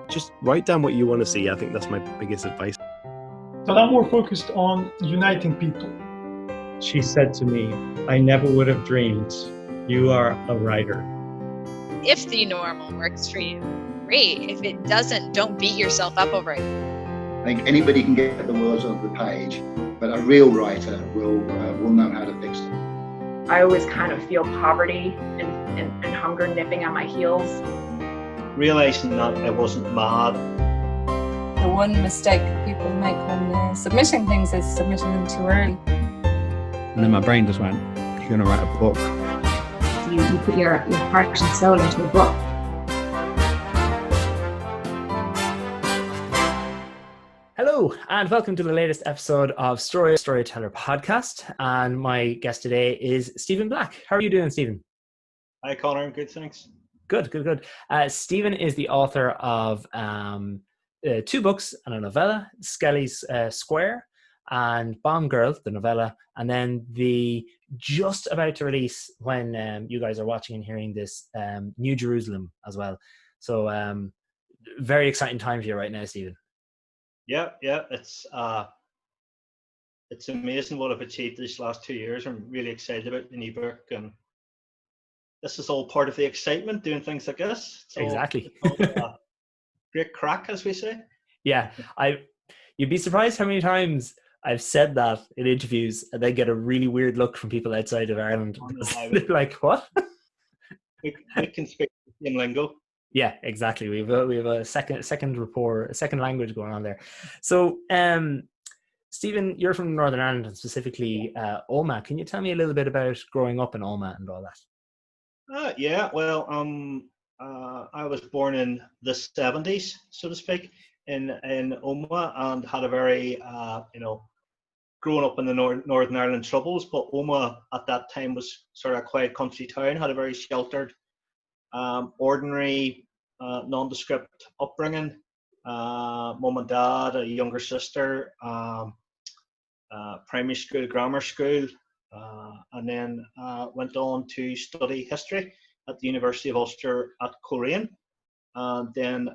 just write down what you want to see. I think that's my biggest advice. But I'm more focused on uniting people. She said to me, I never would have dreamed you are a writer. If the normal works for you, great. If it doesn't, don't beat yourself up over it. I think anybody can get the words on the page, but a real writer will know how to fix it. I always kind of feel poverty and hunger nipping at my heels. Realizing that I wasn't mad. The one mistake people make when they're submitting things is submitting them too early. And then my brain just went, you're going to write a book. You put your heart and soul into a book. Hello, and welcome to the latest episode of Storyteller podcast. And my guest today is Stephen Black. How are you doing, Stephen? Hi, Conor. I'm good, thanks. Good. Stephen is the author of two books and a novella, Skelly's Square and Bomb Girl, the novella, and then the just about to release, when you guys are watching and hearing this, New Jerusalem as well. So very exciting time for you right now, Stephen. Yeah, it's amazing what I've achieved these last 2 years. I'm really excited about the new book, and this is all part of the excitement, doing things like this. Exactly. Great crack, as we say. Yeah, you'd be surprised how many times I've said that in interviews and then get a really weird look from people outside of Ireland. They're like, what? We can speak the same lingo. Yeah, exactly. We have a second rapport, a second language going on there. So, Stephen, you're from Northern Ireland and specifically Omagh. Can you tell me a little bit about growing up in Omagh and all that? Yeah, well, I was born in the 70s, so to speak, in Omagh, and had a very, growing up in the Northern Ireland Troubles, but Omagh at that time was sort of a quiet country town, had a very sheltered, ordinary, nondescript upbringing. Mum and dad, a younger sister, primary school, grammar school, and then went on to study history at the University of Ulster at Coleraine. And then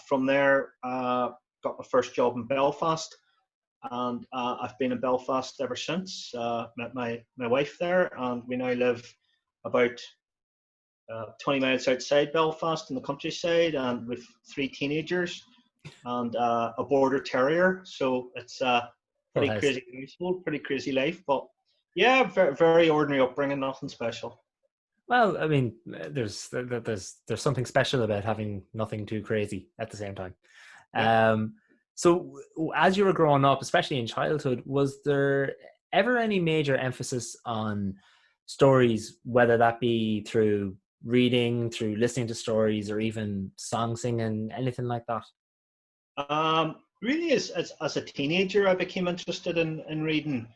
from there, got my first job in Belfast, and I've been in Belfast ever since. Met my wife there, and we now live about 20 miles outside Belfast in the countryside, and with 3 teenagers and a border terrier. So it's pretty crazy household, pretty crazy life, but yeah, very, very ordinary upbringing, nothing special. Well, I mean, there's something special about having nothing too crazy at the same time. Yeah. So as you were growing up, especially in childhood, was there ever any major emphasis on stories, whether that be through reading, through listening to stories, or even song singing, anything like that? Really, as a teenager, I became interested in reading,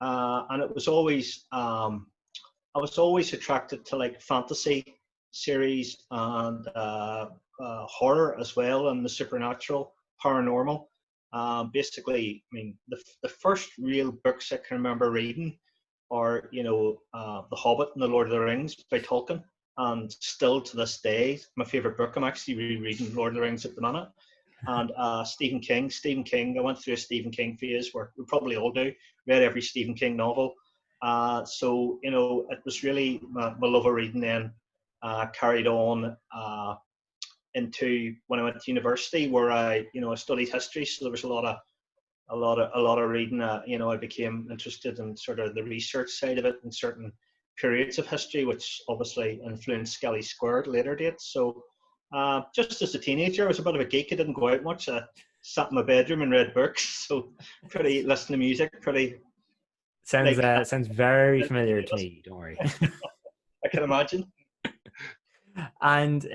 and it was always I was always attracted to like fantasy series and horror as well, and the supernatural, paranormal. Basically, I mean, the first real books I can remember reading are, The Hobbit and the Lord of the Rings by Tolkien, and still to this day, my favorite book. I'm actually rereading Lord of the Rings at the minute. And Stephen King. I went through a Stephen King phase where we probably all do. Read every Stephen King novel. So it was really my love of reading then carried on into when I went to university, where I studied history. So there was a lot of reading. I became interested in sort of the research side of it in certain periods of history, which obviously influenced Skelly's Square at later dates. So just as a teenager, I was a bit of a geek. I didn't go out much. I sat in my bedroom and read books. So listen to music, Sounds very familiar to me. Don't worry. I can imagine. And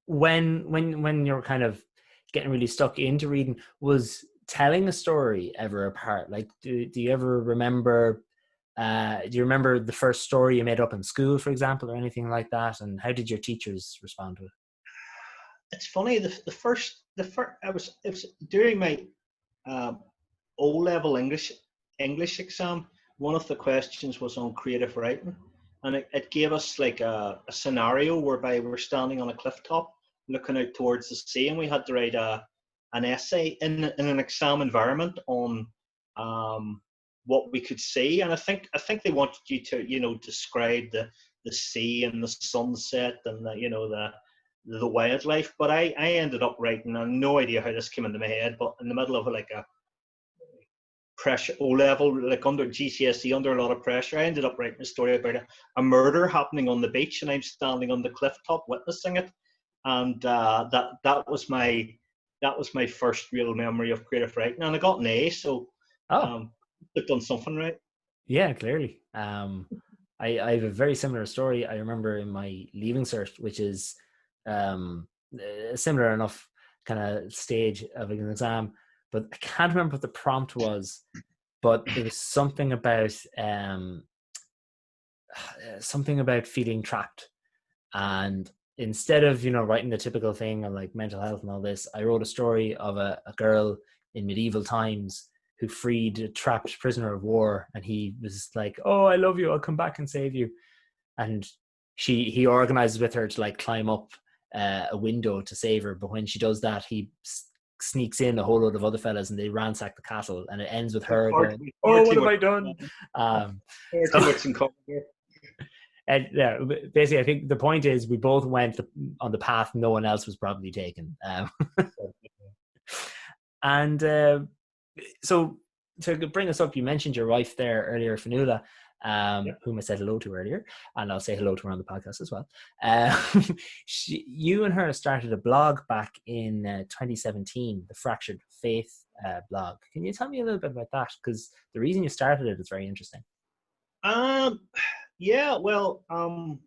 when you're kind of getting really stuck into reading, was telling a story ever a part? Like, do you ever remember? Do you remember the first story you made up in school, for example, or anything like that? And how did your teachers respond to it? It's funny. It was during my O-level English exam. One of the questions was on creative writing, and it gave us like a scenario whereby we're standing on a cliff top looking out towards the sea, and we had to write an essay in an exam environment on what we could see. And I think they wanted you to describe the sea and the sunset and the wildlife. But I ended up writing, I have no idea how this came into my head, but in the middle of like a pressure O-level, like under GCSE, under a lot of pressure, I ended up writing a story about a murder happening on the beach, and I'm standing on the cliff top witnessing it. And that was my first real memory of creative writing, and I got an A. So I've done something right. Yeah, clearly. I have a very similar story. I remember in my leaving cert, which is a similar enough kind of stage of an exam, but I can't remember what the prompt was. But it was something about feeling trapped, and instead of writing the typical thing of like mental health and all this, I wrote a story of a girl in medieval times who freed a trapped prisoner of war, and he was like, "Oh, I love you, I'll come back and save you," and he organizes with her to like climb up a window to save her. But when she does that, he sneaks in a whole load of other fellas, and they ransack the castle, and it ends with her going, "Oh, what have I done?" And yeah, basically, I think the point is we both went on the path no one else was probably taken. And so to bring us up, you mentioned your wife there earlier, Fanula, whom I said hello to earlier, and I'll say hello to her on the podcast as well. You and her started a blog back in 2017, the Fractured Faith blog. Can you tell me a little bit about that? Because the reason you started it is very interesting. Yeah, well, how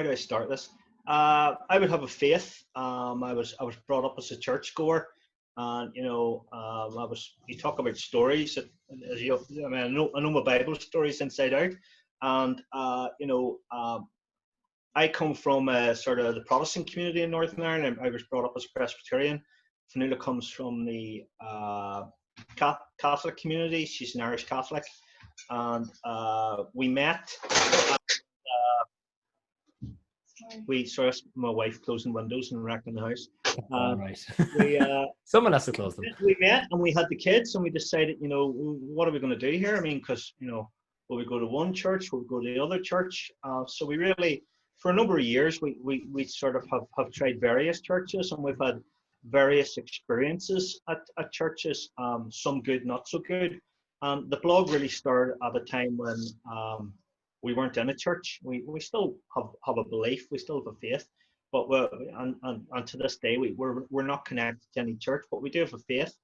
do I start this? I would have a faith. I was brought up as a churchgoer, and you talk about stories. I know my Bible stories inside out, and I come from sort of the Protestant community in Northern Ireland. I was brought up as a Presbyterian. Fanula comes from the Catholic community. She's an Irish Catholic. And we met. My wife closing windows and wrecking the house. Right. Someone has to close them. We met and we had the kids, and we decided, what are we going to do here? I mean, because will we go to one church? Will we go to the other church? So we really, for a number of years, we sort of have tried various churches, and we've had various experiences at churches. Some good, not so good. The blog really started at a time when we weren't in a church. We still have a belief, we still have a faith, but and to this day we're not connected to any church, but we do have a faith.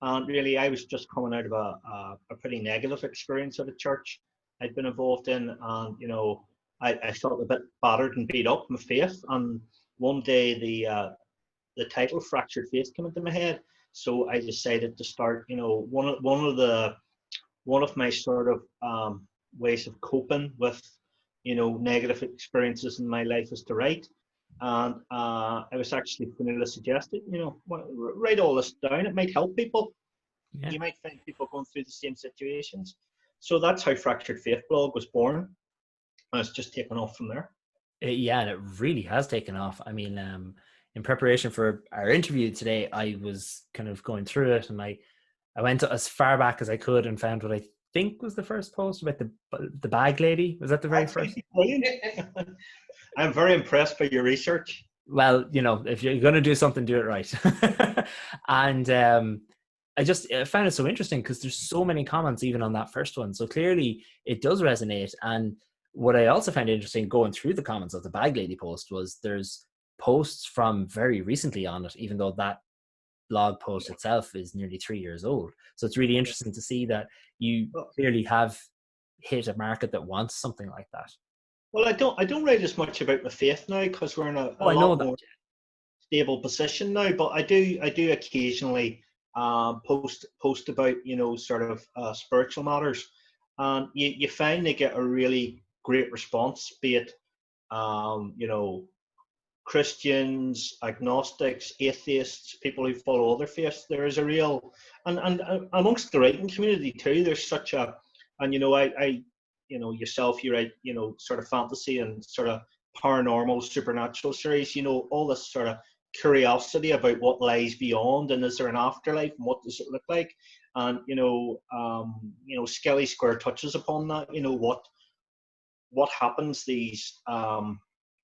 And really, I was just coming out of a pretty negative experience at a church I'd been involved in, and I felt a bit battered and beat up, my faith. And one day the title Fractured Faith came into my head, so I decided to start. One of my sort of ways of coping with, negative experiences in my life is to write. And I was actually, Fanula suggested, write all this down. It might help people. Yeah. You might find people going through the same situations. So that's how Fractured Faith blog was born. And it's just taken off from there. Yeah, and it really has taken off. I mean, in preparation for our interview today, I was kind of going through it, and I went as far back as I could and found what I think was the first post about the bag lady. Was that the very first? I'm very impressed by your research. Well, if you're going to do something, do it right. And I found it so interesting because there's so many comments even on that first one. So clearly it does resonate. And what I also found interesting going through the comments of the bag lady post was there's posts from very recently on it, even though that blog post itself is nearly 3 years old. So it's really interesting to see that you clearly have hit a market that wants something like that. Well, I don't write as much about my faith now because we're in a lot more stable position now. But I do occasionally post about sort of spiritual matters, and you find they get a really great response, be it Christians, agnostics, atheists, people who follow other faiths. There is a real, and amongst the writing community too, there's such a, and I yourself, you write, sort of fantasy and sort of paranormal, supernatural series. You know, all this sort of curiosity about what lies beyond, and is there an afterlife, and what does it look like? And Skelly Square touches upon that. You know, what happens these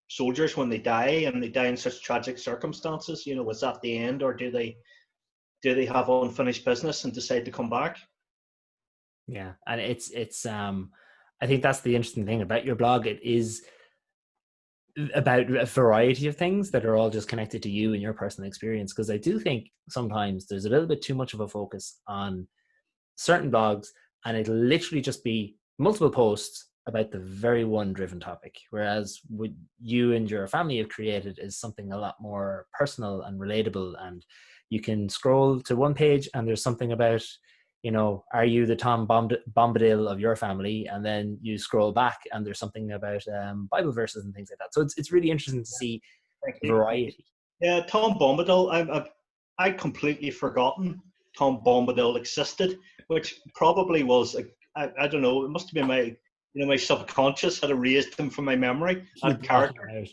soldiers when they die, and they die in such tragic circumstances. You know, was that the end, or do they have unfinished business and decide to come back? Yeah, and it's I think that's the interesting thing about your blog. It is about a variety of things that are all just connected to you and your personal experience, because I do think sometimes there's a little bit too much of a focus on certain blogs, and it'll literally just be multiple posts about the very one driven topic, whereas what you and your family have created is something a lot more personal and relatable. And you can scroll to one page and there's something about, you know, are you the Tom Bombadil of your family? And then you scroll back and there's something about Bible verses and things like that. So it's really interesting to see variety. Yeah, Tom Bombadil. I'd completely forgotten Tom Bombadil existed, which probably was I don't know. It must have been my subconscious had erased him from my memory. That character.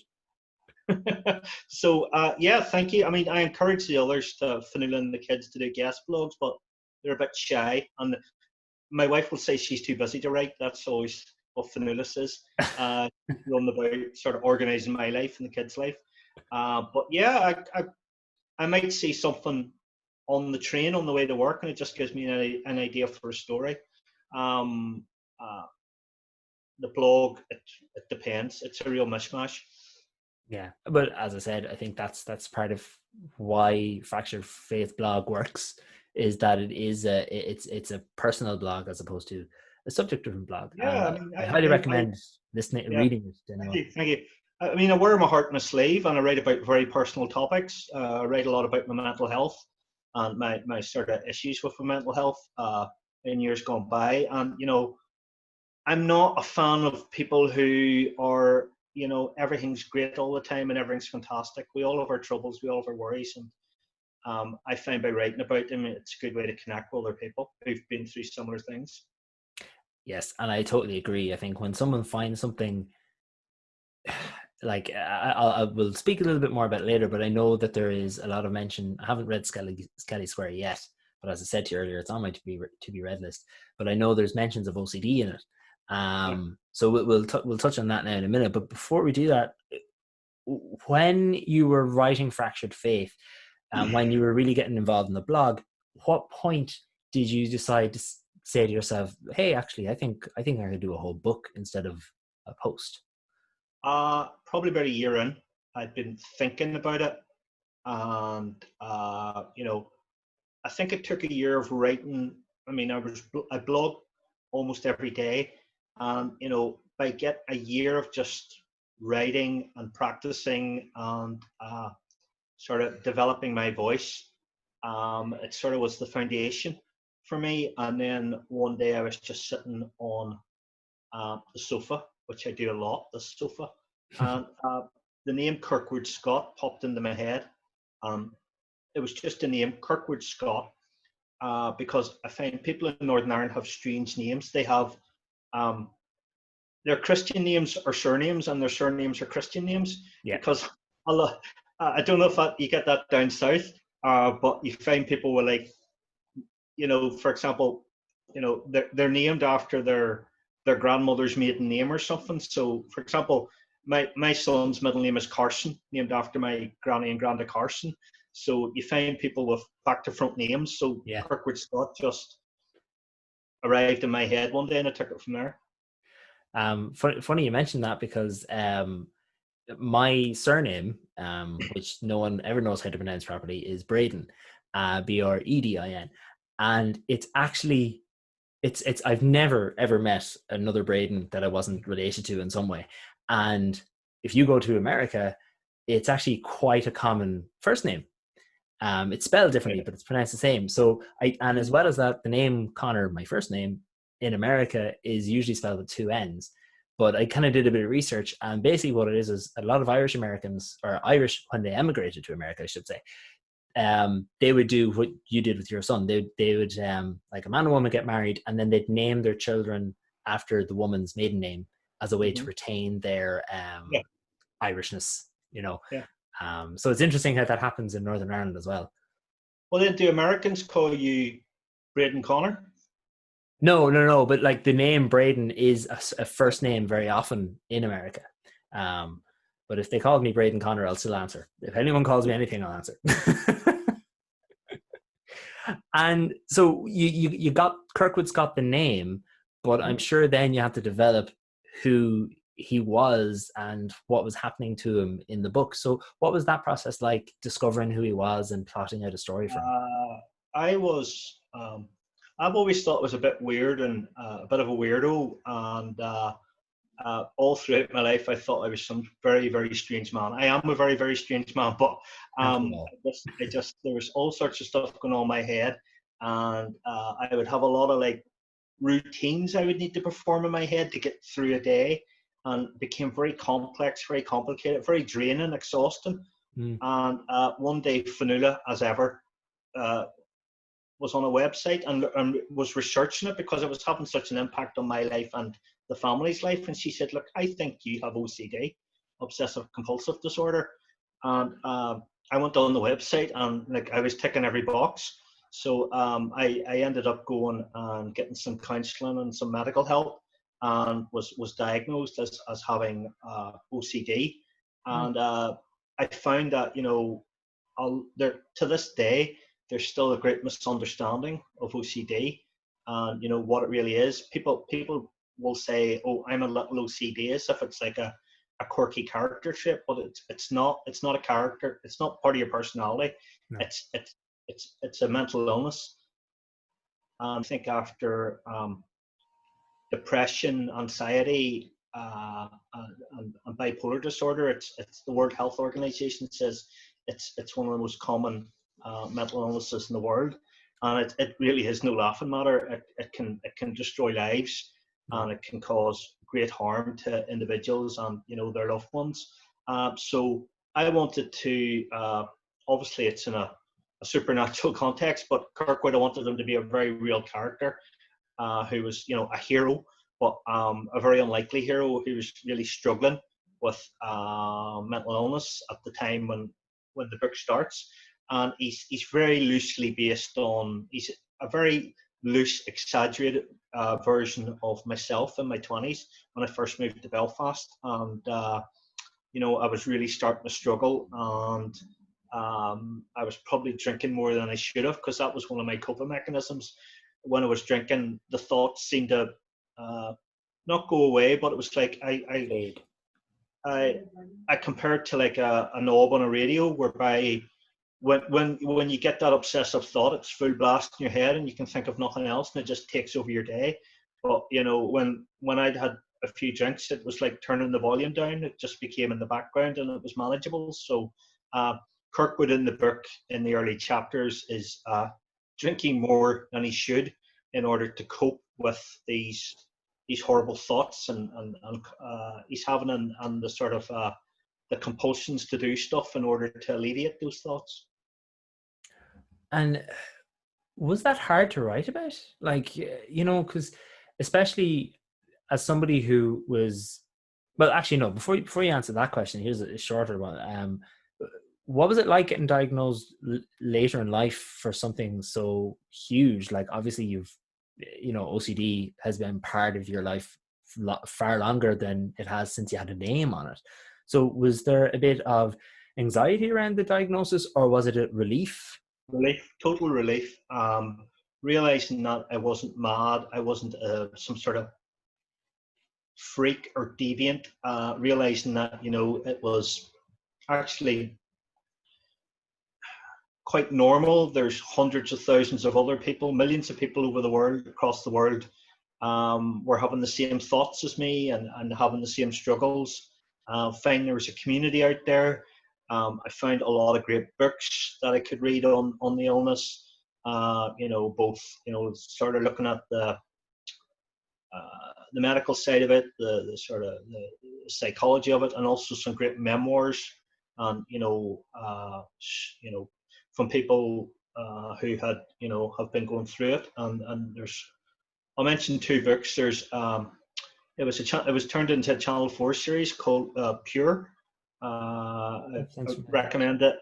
So yeah, thank you. I mean, I encourage the others to fanool in the kids to do guest blogs, but they're a bit shy, and my wife will say she's too busy to write. That's always what Fanoulis is. Run about sort of organising my life and the kids' life. But yeah, I might see something on the train on the way to work, and it just gives me an idea for a story. The blog, it depends. It's a real mishmash. Yeah, but as I said, I think that's part of why Fractured Faith blog works, is that it's a personal blog as opposed to a subject-driven blog. Yeah, I highly recommend reading it. Thank you. I mean, I wear my heart on my sleeve, and I write about very personal topics. I write a lot about my mental health and my sort of issues with my mental health in years gone by. And you know, I'm not a fan of people who are, you know, everything's great all the time and everything's fantastic. We all have our troubles, we all have our worries, and I find by writing about them, it's a good way to connect with other people who've been through similar things. Yes, and I totally agree. I think when someone finds something, like I will speak a little bit more about it later, but I know that there is a lot of mention. I haven't read Skelly Square yet, but as I said to you earlier, it's on my to be read list. But I know there's mentions of OCD in it. So we'll touch on that now in a minute. But before we do that, when you were writing Fractured Faith, and when you were really getting involved in the blog, what point did you decide to say to yourself, "Hey, actually, I think I could do a whole book instead of a post"? Probably about a year in, I'd been thinking about it, and you know, I think it took a year of writing. I mean, I blog almost every day, and you know, by get a year of just writing and practicing and sort of developing my voice, it sort of was the foundation for me. And then one day I was just sitting on the sofa, which I do a lot, the sofa, and the name Kirkwood Scott popped into my head. It was just a name, Kirkwood Scott, because I find people in Northern Ireland have strange names. They have their Christian names are surnames, and their surnames are Christian names. Yeah. Because I don't know if you get that down south, but you find people with, like, you know, for example, you know, they're named after their grandmother's maiden name or something. So, for example, my son's middle name is Carson, named after my granny and granda Carson. So you find people with back to front names. So yeah. Kirkwood Scott just arrived in my head one day, and I took it from there. Funny you mentioned that, because my surname, which no one ever knows how to pronounce properly, is Bredin, Bredin, and it's actually I've never ever met another Bredin that I wasn't related to in some way. And if you go to America, it's actually quite a common first name. It's spelled differently, but it's pronounced the same. So and as well as that, the name Conor, my first name, in America is usually spelled with two N's. But I kind of did a bit of research, and basically what it is a lot of Irish Americans, or Irish when they emigrated to America, I should say, they would do what you did with your son. They would like a man and woman get married, and then they'd name their children after the woman's maiden name as a way to retain their Irishness, Yeah. So it's interesting how that happens in Northern Ireland as well. Well, then do Americans call you Bredin Conor? No. But like the name Bredin is a first name very often in America. But if they called me Bredin Conor, I'll still answer. If anyone calls me anything, I'll answer. And so you got Kirkwood's got the name, but I'm sure then you have to develop who he was and what was happening to him in the book. So what was that process like, discovering who he was and plotting out a story for him? I've always thought it was a bit weird and a bit of a weirdo, and all throughout my life I thought I was some very, very strange man. I am a very, very strange man, but there was all sorts of stuff going on in my head, and I would have a lot of like routines I would need to perform in my head to get through a day, and it became very complex, very complicated, very draining, exhausting. And one day Fanula, as ever, was on a website and was researching it because it was having such an impact on my life and the family's life. And she said, look, I think you have OCD, obsessive compulsive disorder. And I went on the website and like I was ticking every box. So I ended up going and getting some counselling and some medical help, and was diagnosed as having OCD. And I found that, to this day, there's still a great misunderstanding of OCD and, what it really is. People will say, oh, I'm a little OCD, as if it's like a quirky character trait, but it's not a character. It's not part of your personality. No. It's a mental illness. And I think after depression, anxiety, and bipolar disorder, it's the World Health Organization says it's one of the most common mental illnesses in the world, and it really is no laughing matter. It can destroy lives, and it can cause great harm to individuals and their loved ones. So I wanted to obviously it's in a supernatural context, but Kirkwood, I wanted him to be a very real character who was a hero, but a very unlikely hero who was really struggling with mental illness at the time when the book starts. And he's very loosely based on, he's a very loose, exaggerated version of myself in my 20s when I first moved to Belfast. And, I was really starting to struggle, and I was probably drinking more than I should have, because that was one of my coping mechanisms. When I was drinking, the thoughts seemed to not go away, but it was like I compared to like a knob on a radio, whereby when you get that obsessive thought, it's full blast in your head and you can think of nothing else, and it just takes over your day. But when I'd had a few drinks, it was like turning the volume down. It just became in the background and it was manageable. So Kirkwood in the book, in the early chapters, is drinking more than he should in order to cope with these horrible thoughts, and he's having and the sort of the compulsions to do stuff in order to alleviate those thoughts. And was that hard to write about? Like, because especially as somebody who was, well, actually, no, before you answer that question, here's a shorter one. What was it like getting diagnosed later in life for something so huge? Like, obviously OCD has been part of your life far longer than it has since you had a name on it. So was there a bit of anxiety around the diagnosis, or was it a relief? Relief, total relief. Realizing that I wasn't mad, I wasn't some sort of freak or deviant. Realizing that it was actually quite normal. There's hundreds of thousands of other people, millions of people over the world, across the world, were having the same thoughts as me and having the same struggles. Finding there was a community out there. I found a lot of great books that I could read on the illness. Both sort of looking at the medical side of it, the sort of the psychology of it, and also some great memoirs, and from people who had have been going through it. And I'll mention two books. There's it was turned into a Channel 4 series called Pure, I Sounds familiar. recommend it.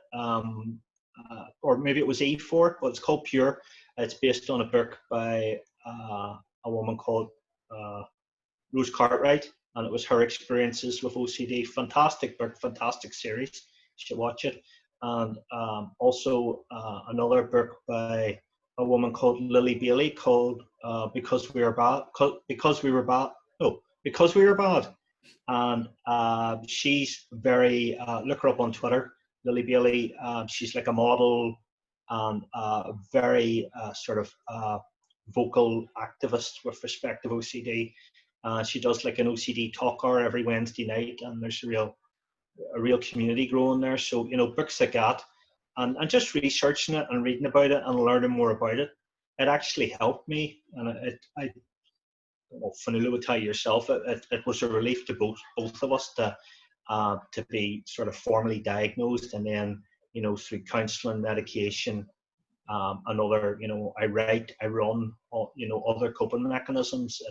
Or maybe it was E4, but it's called Pure. It's based on a book by a woman called Rose Cartwright, and it was her experiences with OCD. Fantastic book, fantastic series. You should watch it. And also another book by a woman called Lily Bailey called Because We Were Bad. Because We Were Bad. No, Because We Were Bad. And she's very, look her up on Twitter, Lily Bailey. She's like a model and very sort of vocal activist with respect to OCD. She does like an OCD talk hour every Wednesday night, and there's a real community growing there. So, you know, books like that, and just researching it and reading about it and learning more about it, it actually helped me. And well, Fanula would tell you yourself, it was a relief to both of us to be sort of formally diagnosed, and then, you know, through counselling, medication, and other, you know, I write, I run, you know, other coping mechanisms.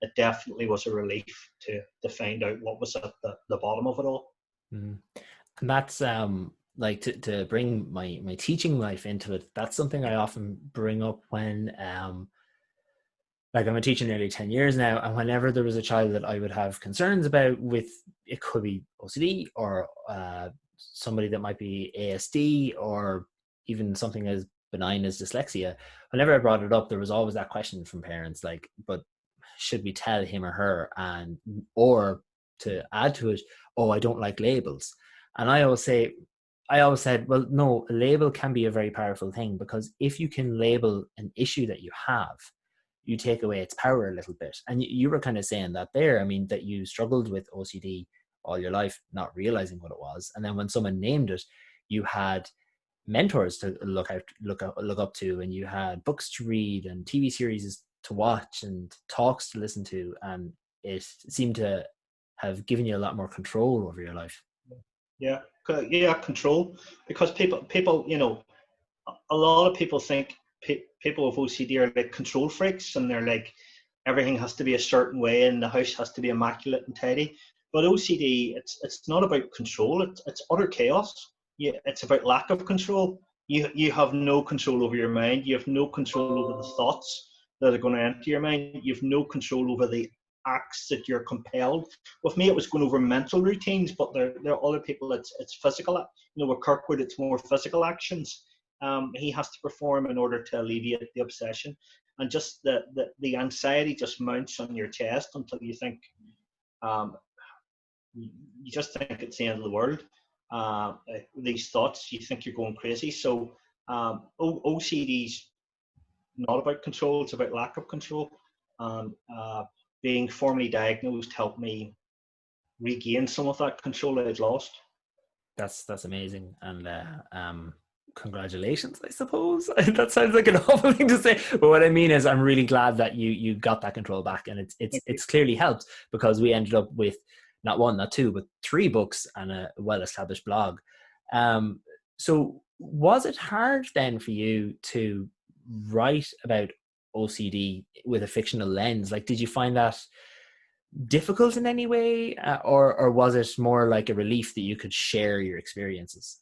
It definitely was a relief to find out what was at the bottom of it all. Mm. And that's like to bring my teaching life into it. That's something I often bring up when like I'm a teacher nearly 10 years now, and whenever there was a child that I would have concerns about with, it could be OCD or somebody that might be ASD or even something as benign as dyslexia, whenever I brought it up, there was always that question from parents like, but should we tell him or her? And or to add to it, oh, I don't like labels. And I always said, well, no, a label can be a very powerful thing, because if you can label an issue that you have, you take away its power a little bit. And you were kind of saying that there. I mean, that you struggled with OCD all your life, not realizing what it was. And then when someone named it, you had mentors to look up to, and you had books to read and TV series to watch and talks to listen to. And it seemed to have given you a lot more control over your life. Yeah, control. Because people, you know, a lot of people think people with OCD are like control freaks, and they're like, everything has to be a certain way and the house has to be immaculate and tidy. But OCD, it's not about control. It's utter chaos. Yeah, it's about lack of control. You have no control over your mind. You have no control over the thoughts that are going to enter your mind. You have no control over the acts that you're compelled. With me, it was going over mental routines, but there are other people. It's physical. You know, with Kirkwood, it's more physical actions. He has to perform in order to alleviate the obsession, and just the anxiety just mounts on your chest until you think, you just think it's the end of the world. These thoughts, you think you're going crazy. So OCD's not about control; it's about lack of control. And being formally diagnosed helped me regain some of that control I'd lost. That's amazing. And congratulations, I suppose. That sounds like an awful thing to say, but what I mean is I'm really glad that you got that control back, and it's clearly helped, because we ended up with not one, not two, but 3 books and a well-established blog. So was it hard then for you to write about OCD with a fictional lens? Like, did you find that difficult in any way, or was it more like a relief that you could share your experiences?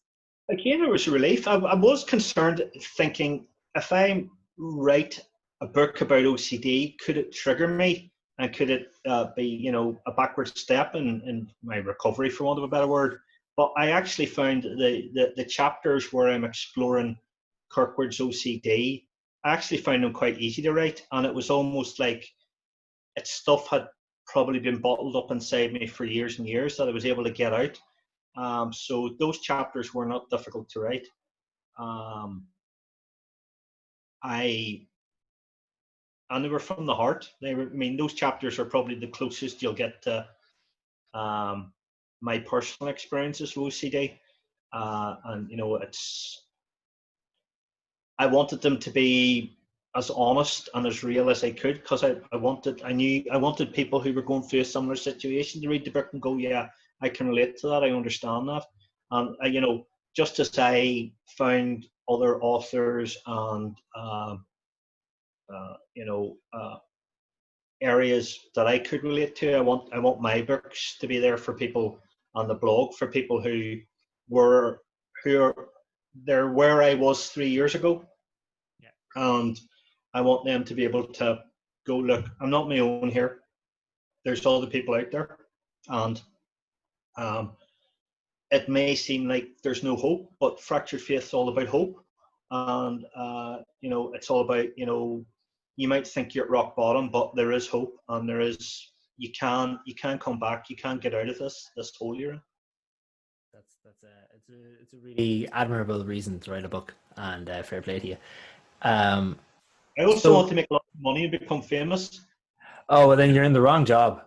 Again, it was a relief. I was concerned, thinking, if I write a book about OCD, could it trigger me, and could it be, you know, a backward step in my recovery, for want of a better word? But I actually found the chapters where I'm exploring Kirkwood's OCD, I actually found them quite easy to write, and it was almost like its stuff had probably been bottled up inside me for years and years that I was able to get out. So those chapters were not difficult to write. And they were from the heart. I mean, those chapters are probably the closest you'll get to my personal experiences with OCD. And you know, I wanted them to be as honest and as real as I could, because I wanted people who were going through a similar situation to read the book and go, yeah, I can relate to that, I understand that. And you know, just as I found other authors and you know, areas that I could relate to, I want my books to be there for people on the blog for people who are they're where I was 3 years ago, and I want them to be able to go, look, I'm not my own here. There's other people out there, and it may seem like there's no hope, but Fractured Faith's all about hope, and it's all about, you might think you're at rock bottom, but there is hope, and there is, you can come back, you can get out of this hole you're in. It's a really admirable reason to write a book, and fair play to you. I also want to make a lot of money and become famous. Oh, well, then you're in the wrong job.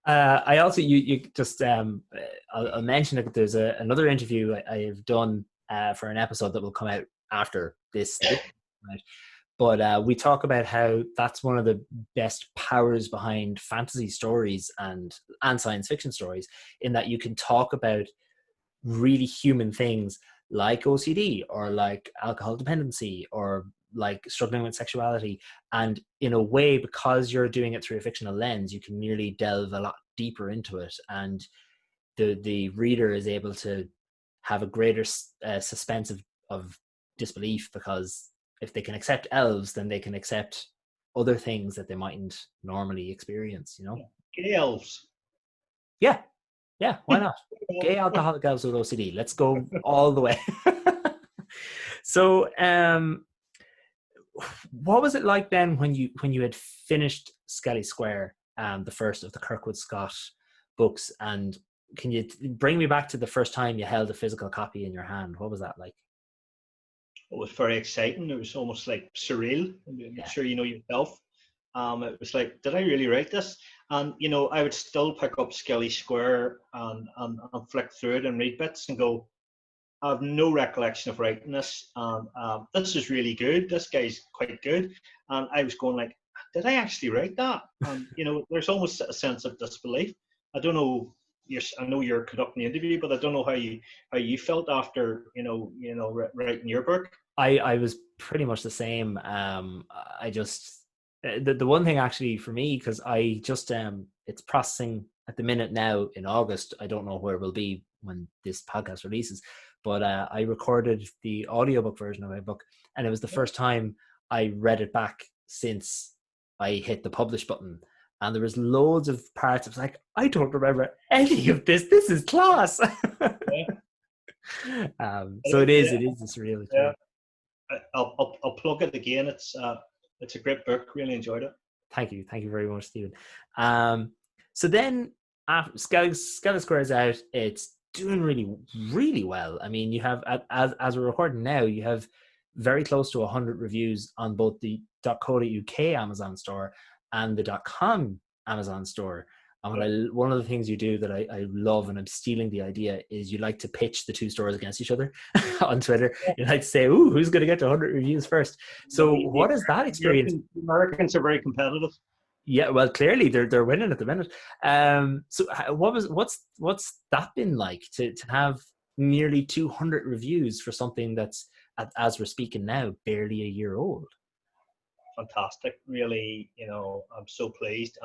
I also, you just, I'll mention it. There's another interview I've done for an episode that will come out after this right? But we talk about how that's one of the best powers behind fantasy stories and science fiction stories, in that you can talk about really human things like OCD or like alcohol dependency or like struggling with sexuality, and in a way, because you're doing it through a fictional lens, you can nearly delve a lot deeper into it, and the reader is able to have a greater suspense of disbelief, because if they can accept elves, then they can accept other things that they mightn't normally experience, Gay elves. Yeah, why not? Gay alcoholic elves with OCD. Let's go all the way. So what was it like then when you had finished Skelly Square, the first of the Kirkwood Scott books, and can you bring me back to the first time you held a physical copy in your hand? What was that like? It was very exciting. It was almost like surreal. I'm sure you know yourself. It was like, did I really write this? And I would still pick up Skelly Square and flick through it and read bits and go, I have no recollection of writing this. This is really good. This guy's quite good. And I was going like, did I actually write that? And there's almost a sense of disbelief. I don't know. I know you're conducting the interview, but I don't know how you felt after writing your book. I was pretty much the same. I just the one thing actually for me, because I just it's processing at the minute now in August. I don't know where it will be when this podcast releases, but I recorded the audiobook version of my book, and it was the first time I read it back since I hit the publish button. And there was loads of parts. I was like, I don't remember any of this. This is class. So it is a surreal. Yeah. I'll plug it again. It's a great book. Really enjoyed it. Thank you very much, Stephen. So then, after Skelly Square is out, it's doing really well. I mean, you have, as we're recording now, you have very close to 100 reviews on both the .co.uk Amazon store and the .com Amazon store. And one of the things you do that I love, and I'm stealing the idea, is you like to pitch the two stores against each other on Twitter. You like to say, "Ooh, who's going to get to 100 reviews first?" So what is that experience? Americans are very competitive. Yeah, well, clearly they're winning at the minute. So what's that been like to have nearly 200 reviews for something that's, as we're speaking now, barely a year old? Fantastic, really. I'm so pleased.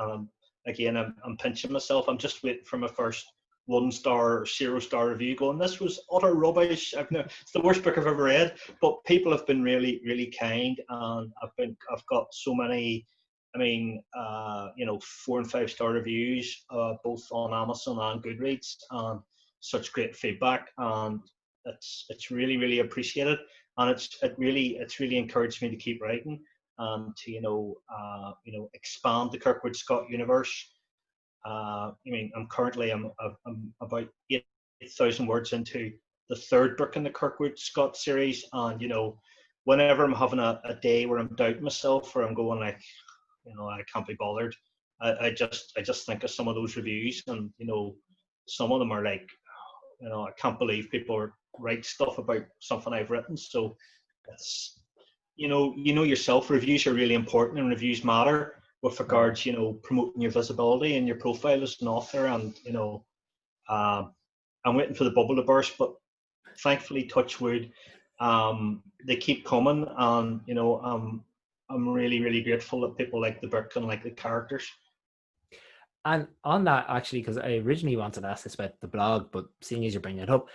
Again, I'm pinching myself. I'm just waiting for my first 1-star, 0-star review going, this was utter rubbish. It's the worst book I've ever read. But people have been really, really kind, and I've got so many, 4 and 5-star reviews, both on Amazon and Goodreads, and such great feedback, and it's really, really appreciated, and it's really encouraged me to keep writing and to expand the Kirkwood Scott universe. I'm about 8,000 words into the 3rd book in the Kirkwood Scott series, and whenever I'm having a day where I'm doubting myself, or I'm going like, I can't be bothered, I just think of some of those reviews, and some of them are like, I can't believe people write stuff about something I've written. So it's, yourself, reviews are really important, and reviews matter with regards, promoting your visibility and your profile as an author. And I'm waiting for the bubble to burst, but thankfully, touch wood, they keep coming, and I'm really, really grateful that people like the book and like the characters. And on that, actually, because I originally wanted to ask this about the blog, but seeing as you're bringing it up,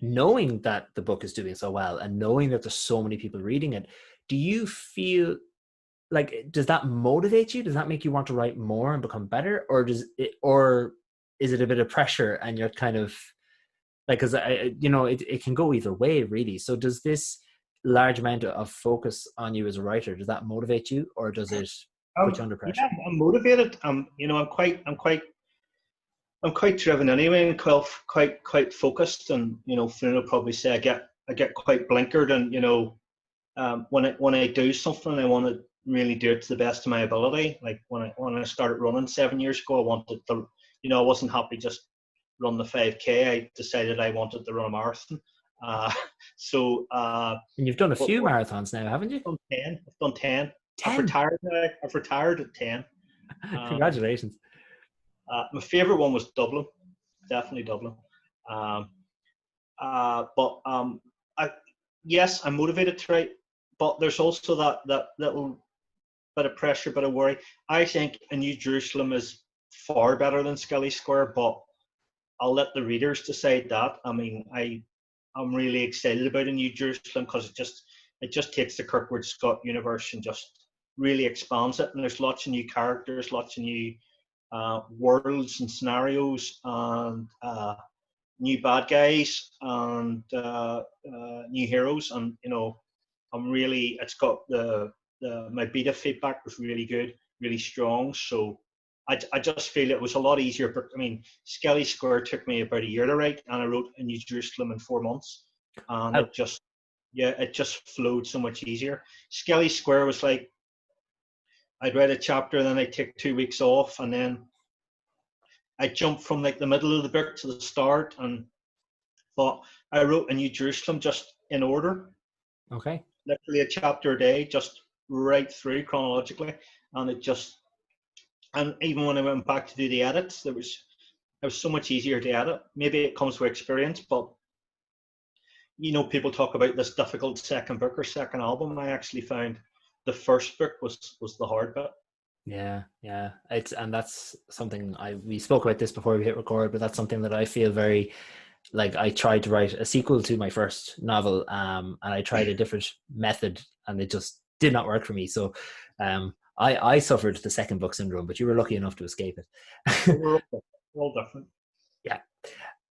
knowing that the book is doing so well and knowing that there's so many people reading it, do you feel like, does that motivate you? Does that make you want to write more and become better? Or is it a bit of pressure and you're kind of like, because it can go either way, really. So does this large amount of focus on you as a writer, does that motivate you, or does it put you under pressure? Yeah, I'm motivated. I'm quite driven anyway, and quite focused. And Fiona will probably say I get quite blinkered. And when I do something, I want to really do it to the best of my ability. Like when I started running 7 years ago, I wanted to, I wasn't happy just run the 5K. I decided I wanted to run a marathon. And you've done a few marathons now, haven't you? I've done 10. 10? I've retired now. I've retired at 10. Congratulations. My favourite one was Dublin, definitely Dublin. Yes, I'm motivated to write, but there's also that little bit of pressure, bit of worry. I think A New Jerusalem is far better than Skelly Square, but I'll let the readers decide that. I mean, I'm really excited about A New Jerusalem because it just takes the Kirkwood Scott universe and just really expands it. And there's lots of new characters, lots of new worlds and scenarios, and new bad guys, and new heroes. And it's got my beta feedback was really good, really strong. So I just feel it was a lot easier. But I mean, Skelly Square took me about a year to write, and I wrote A New Jerusalem in 4 months, and it just flowed so much easier. Skelly Square was like, I'd write a chapter, then I'd take 2 weeks off, and then I jumped from like the middle of the book to the start. But I wrote A New Jerusalem just in order. Okay. Literally a chapter a day, just right through chronologically, and even when I went back to do the edits, it was so much easier to edit. Maybe it comes with experience, but people talk about this difficult second book or second album. I actually found the first book was the hard bit. Yeah. And that's something we spoke about this before we hit record, but that's something that I feel very like. I tried to write a sequel to my first novel, and I tried a different method, and it just did not work for me. So I suffered the second book syndrome, but you were lucky enough to escape it. We're all different. Yeah.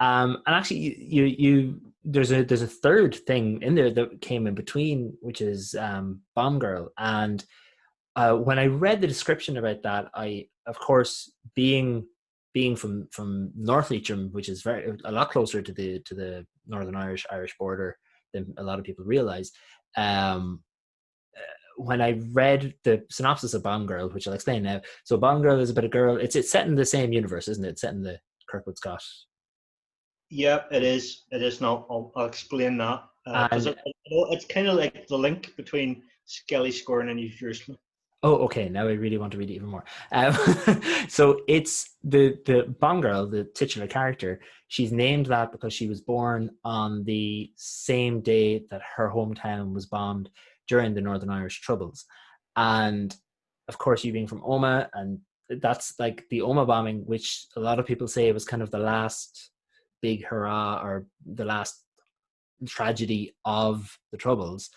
And actually, you there's a third thing in there that came in between, which is Bomb Girl. And when I read the description about that, I, of course, being from North Leitrim, which is a lot closer to the Northern Irish border than a lot of people realize. When I read the synopsis of Bomb Girl, which I'll explain now. So Bomb Girl is about a girl. It's set in the same universe, isn't it? It's set in the Kirkwood Scott. Yeah, it is. It is not. I'll explain that. It's kind of like the link between Skelly Square and A New Jerusalem. Oh, okay. Now I really want to read it even more. So it's the Bomb Girl, the titular character. She's named that because she was born on the same day that her hometown was bombed during the Northern Irish Troubles. And of course, you being from Omagh, and that's like the Omagh bombing, which a lot of people say was kind of the last big hurrah or the last tragedy of the Troubles.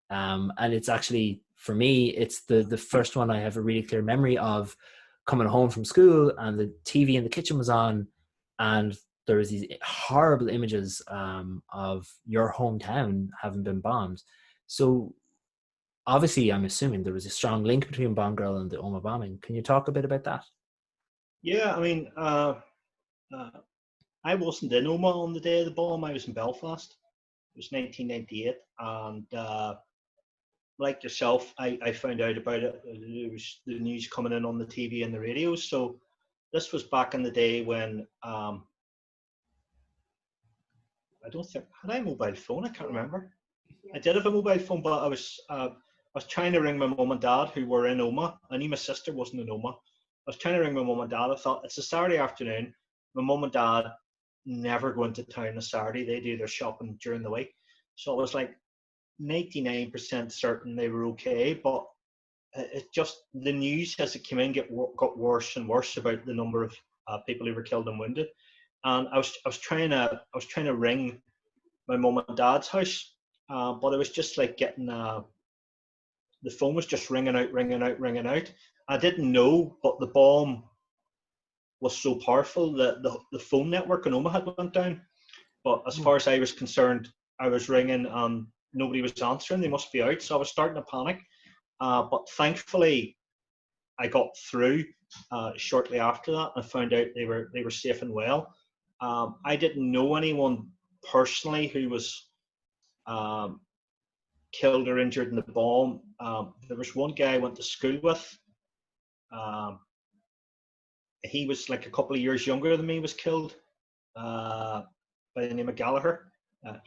And it's actually, for me, it's the first one I have a really clear memory of coming home from school, and the TV in the kitchen was on, and there was these horrible images of your hometown having been bombed. So obviously, I'm assuming there was a strong link between Bomb Girl and the Omagh bombing. Can you talk a bit about that? Yeah, I mean, I wasn't in Omagh on the day of the bomb. I was in Belfast. It was 1998, and like yourself, I found out about it. There was the news coming in on the TV and the radio. So this was back in the day when I don't think, had I a mobile phone? I can't remember. I did have a mobile phone, but I was trying to ring my mum and dad, who were in Omagh. I knew my sister wasn't in Omagh. I was trying to ring my mum and dad. I thought, it's a Saturday afternoon. My mum and dad never go into town on a Saturday. They do their shopping during the week. So I was like 99% certain they were okay, but it just, the news as it came in got worse and worse about the number of people who were killed and wounded. And I was trying to ring my mum and dad's house, but it was just like getting the phone was just ringing out. I didn't know, but the bomb was so powerful that the phone network in Omaha had went down. But as far as I was concerned, I was ringing and nobody was answering. They must be out. So I was starting to panic. But thankfully, I got through shortly after that and found out they were safe and well. I didn't know anyone personally who was killed or injured in the bomb. There was one guy I went to school with. He was like a couple of years younger than me, was killed by the name of Gallagher,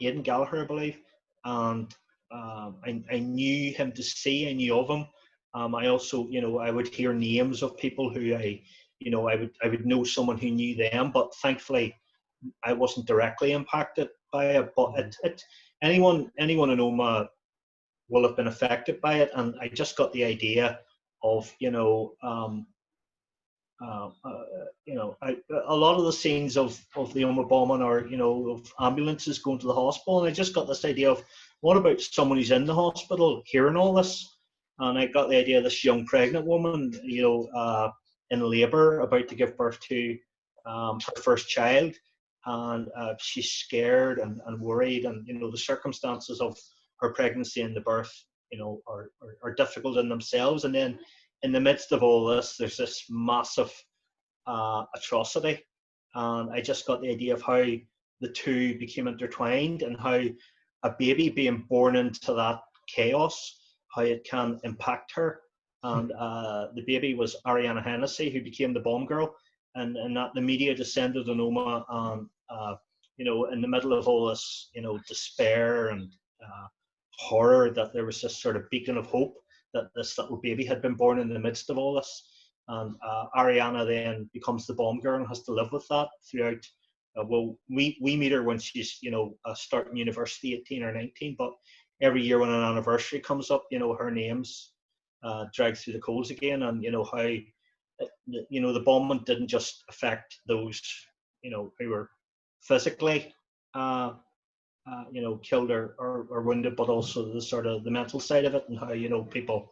Aidan Gallagher, I believe. And I knew him to see, I knew of him. I also, I would hear names of people who I would know someone who knew them, but thankfully I wasn't directly impacted by it. But anyone in Oma will have been affected by it, and I just got the idea of a lot of the scenes of the Oma bombing are of ambulances going to the hospital, and I just got this idea of what about someone who's in the hospital hearing all this, and I got the idea of this young pregnant woman in labour about to give birth to her first child, and she's scared and worried, and the circumstances of her pregnancy and the birth are difficult in themselves, and then in the midst of all this there's this massive atrocity, and I just got the idea of how the two became intertwined and how a baby being born into that chaos, how it can impact her. And the baby was Ariana Hennessy, who became the bomb girl, and that the media descended on Oma, and in the middle of all this despair and horror, that there was this sort of beacon of hope that this little baby had been born in the midst of all this. And Ariana then becomes the bomb girl and has to live with that throughout. We meet her when she's starting university, 18 or 19, but every year when an anniversary comes up, her name's dragged through the coals again, and how the bombing didn't just affect those who were physically killed or wounded, but also the sort of the mental side of it, and how people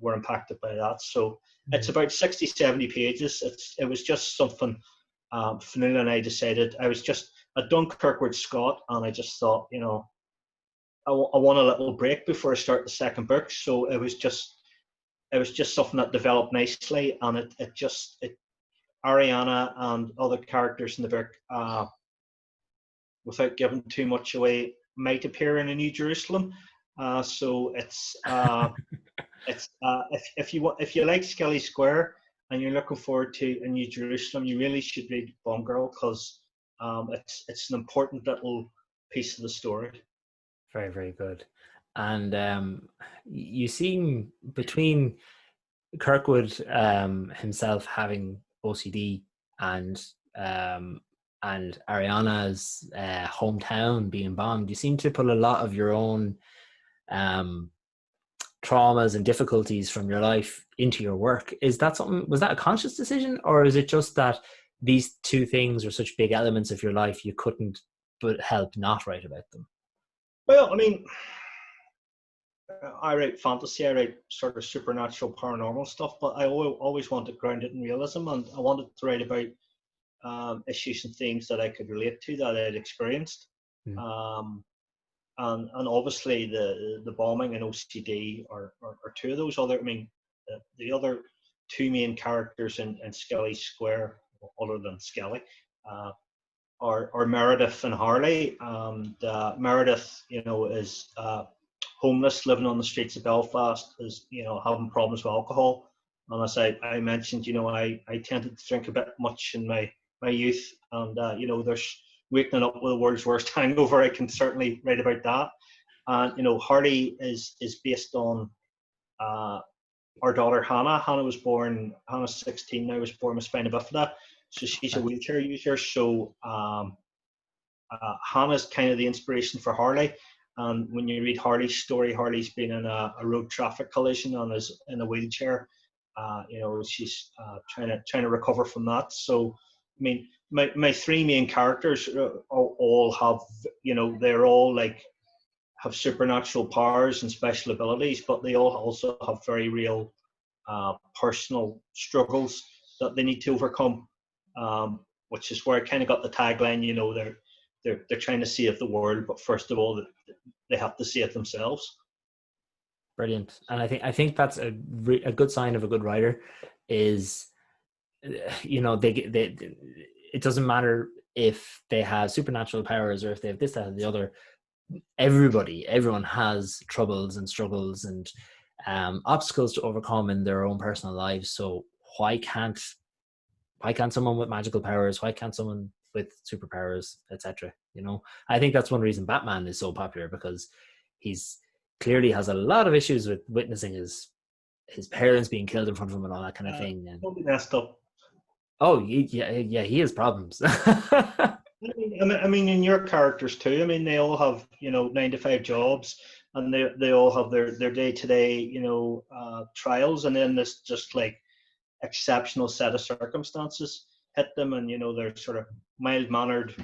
were impacted by that. So it's about 60-70 pages. It was just something Fionnuala and I decided. I was just a Dunkirk with Scott, and I just thought, I want a little break before I start the second book. So it was just something that developed nicely, and it Ariana and other characters in the book, without giving too much away, might appear in a New Jerusalem. So it's if you like Skelly Square and you're looking forward to a New Jerusalem, you really should read Bomb Girl, because it's an important little piece of the story. Very, very good. And you seem, between Kirkwood himself having OCD and Ariana's hometown being bombed, you seem to put a lot of your own traumas and difficulties from your life into your work. Is that something? Was that a conscious decision, or is it just that these two things are such big elements of your life you couldn't but help not write about them? Well, I mean, I write fantasy, I write sort of supernatural, paranormal stuff, but I always wanted grounded in realism, and I wanted to write about issues and themes that I could relate to, that I'd experienced. And obviously the bombing and OCD are two of those. Other, I mean, the other two main characters in Skelly Square, other than Skelly, are Meredith and Harley. And Meredith, is homeless, living on the streets of Belfast, is having problems with alcohol. And as I mentioned, I tended to drink a bit much in my youth, and there's waking up with the world's worst hangover. I can certainly write about that. And Harley is based on our daughter Hannah. Hannah's 16 now, was born with spina bifida, so she's a wheelchair user. So Hannah's kind of the inspiration for Harley, And when you read Harley's story, Harley's been in a road traffic collision and is in a wheelchair. She's trying to recover from that. So, I mean, my three main characters all have, they're all like have supernatural powers and special abilities, but they all also have very real personal struggles that they need to overcome. Which is where I kind of got the tagline. They're trying to save the world, but first of all, they have to save themselves. Brilliant. And I think that's a good sign of a good writer is, it doesn't matter if they have supernatural powers or if they have this, that, and the other. Everyone has troubles and struggles and obstacles to overcome in their own personal lives. So why can't someone with magical powers? Why can't someone with superpowers, etc.? I think that's one reason Batman is so popular, because he's clearly has a lot of issues with witnessing his parents being killed in front of him and all that kind of thing. And Totally messed up. oh yeah, he has problems. I mean, in your characters too. I mean, they all have 9-to-5 jobs, and they all have their day-to-day trials, and then this just like exceptional set of circumstances hit them, and they're sort of mild-mannered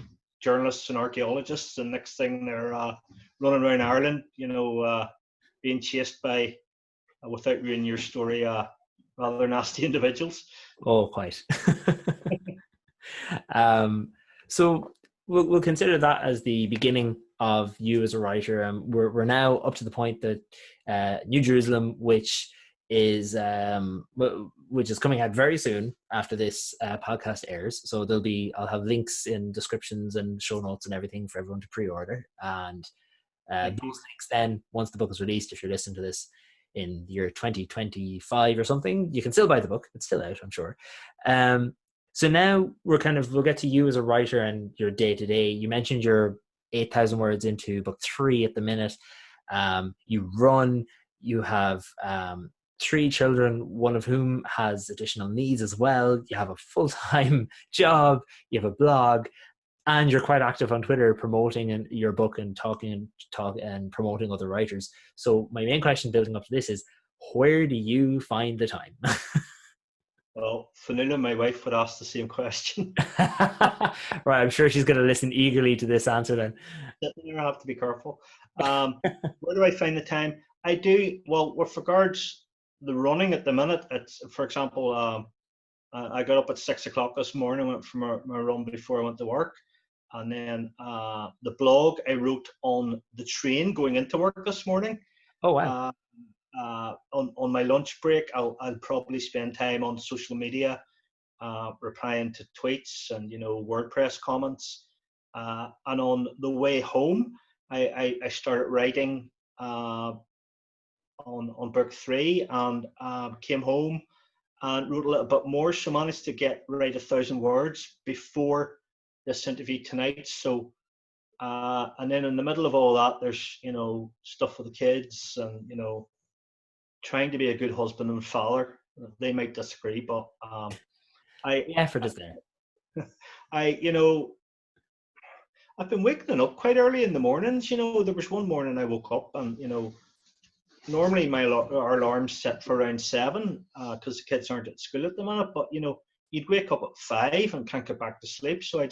journalists and archaeologists, and next thing they're running around Ireland, being chased by, without ruining your story, rather nasty individuals. Oh, quite. So we'll consider that as the beginning of you as a writer. We're now up to the point that New Jerusalem, which is coming out very soon after this podcast airs. So I'll have links in descriptions and show notes and everything for everyone to pre-order. And those links then, once the book is released, if you're listening to this in the year 2025 or something, you can still buy the book. It's still out, I'm sure. So now we'll get to you as a writer and your day-to-day. You mentioned you're 8,000 words into book 3 at the minute. You run, you have 3 children, one of whom has additional needs as well. You have a full-time job, you have a blog, and you're quite active on Twitter promoting your book and talking and promoting other writers. So my main question building up to this is, where do you find the time? Well, Fanula, my wife, would ask the same question. Right, I'm sure she's going to listen eagerly to this answer then. I have to be careful. Where do I find the time? I do, well, with regards the running at the minute, it's, for example, I got up at 6 o'clock this morning, went for my run before I went to work. And then the blog I wrote on the train going into work this morning. Oh, wow. On my lunch break, I'll probably spend time on social media, replying to tweets and WordPress comments. And on the way home, I started writing on book 3, and came home and wrote a little bit more. So managed to write 1,000 words before this interview tonight. So and then in the middle of all that, there's stuff with the kids and trying to be a good husband and father. They might disagree, but the effort is there. I've been waking up quite early in the mornings. There was one morning I woke up and normally our alarm's set for around 7 because the kids aren't at school at the minute. But you'd wake up at 5 and can't get back to sleep. So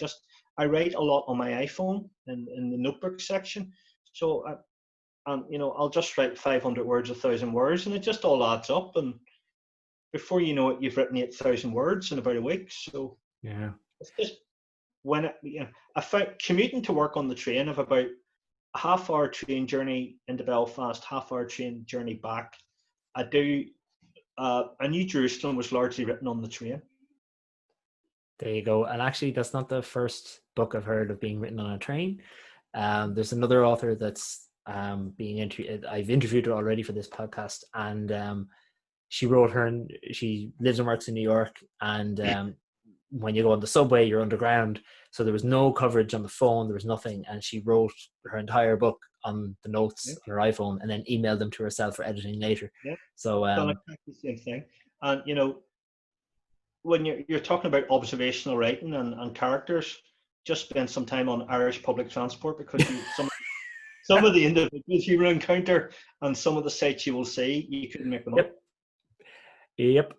I write a lot on my iPhone in the notebook section. So I'll just write 500 words, 1,000 words, and it just all adds up. And before you know it, you've written 8,000 words in about a week. So yeah, it's just I found commuting to work on the train of about a half-hour train journey into Belfast, half-hour train journey back. I do. A New Jerusalem was largely written on the train. There you go. And actually, that's not the first book I've heard of being written on a train. There's another author that's being interviewed. I've interviewed her already for this podcast, and she lives and works in New York, and when you go on the subway, you're underground, so there was no coverage on the phone, there was nothing, and she wrote her entire book on the notes on her iPhone and then emailed them to herself for editing later. So done exactly the same thing. And when you're talking about observational writing and characters, just spend some time on Irish public transport, because some of the individuals you will encounter and some of the sights you will see, you couldn't make them up. Yep.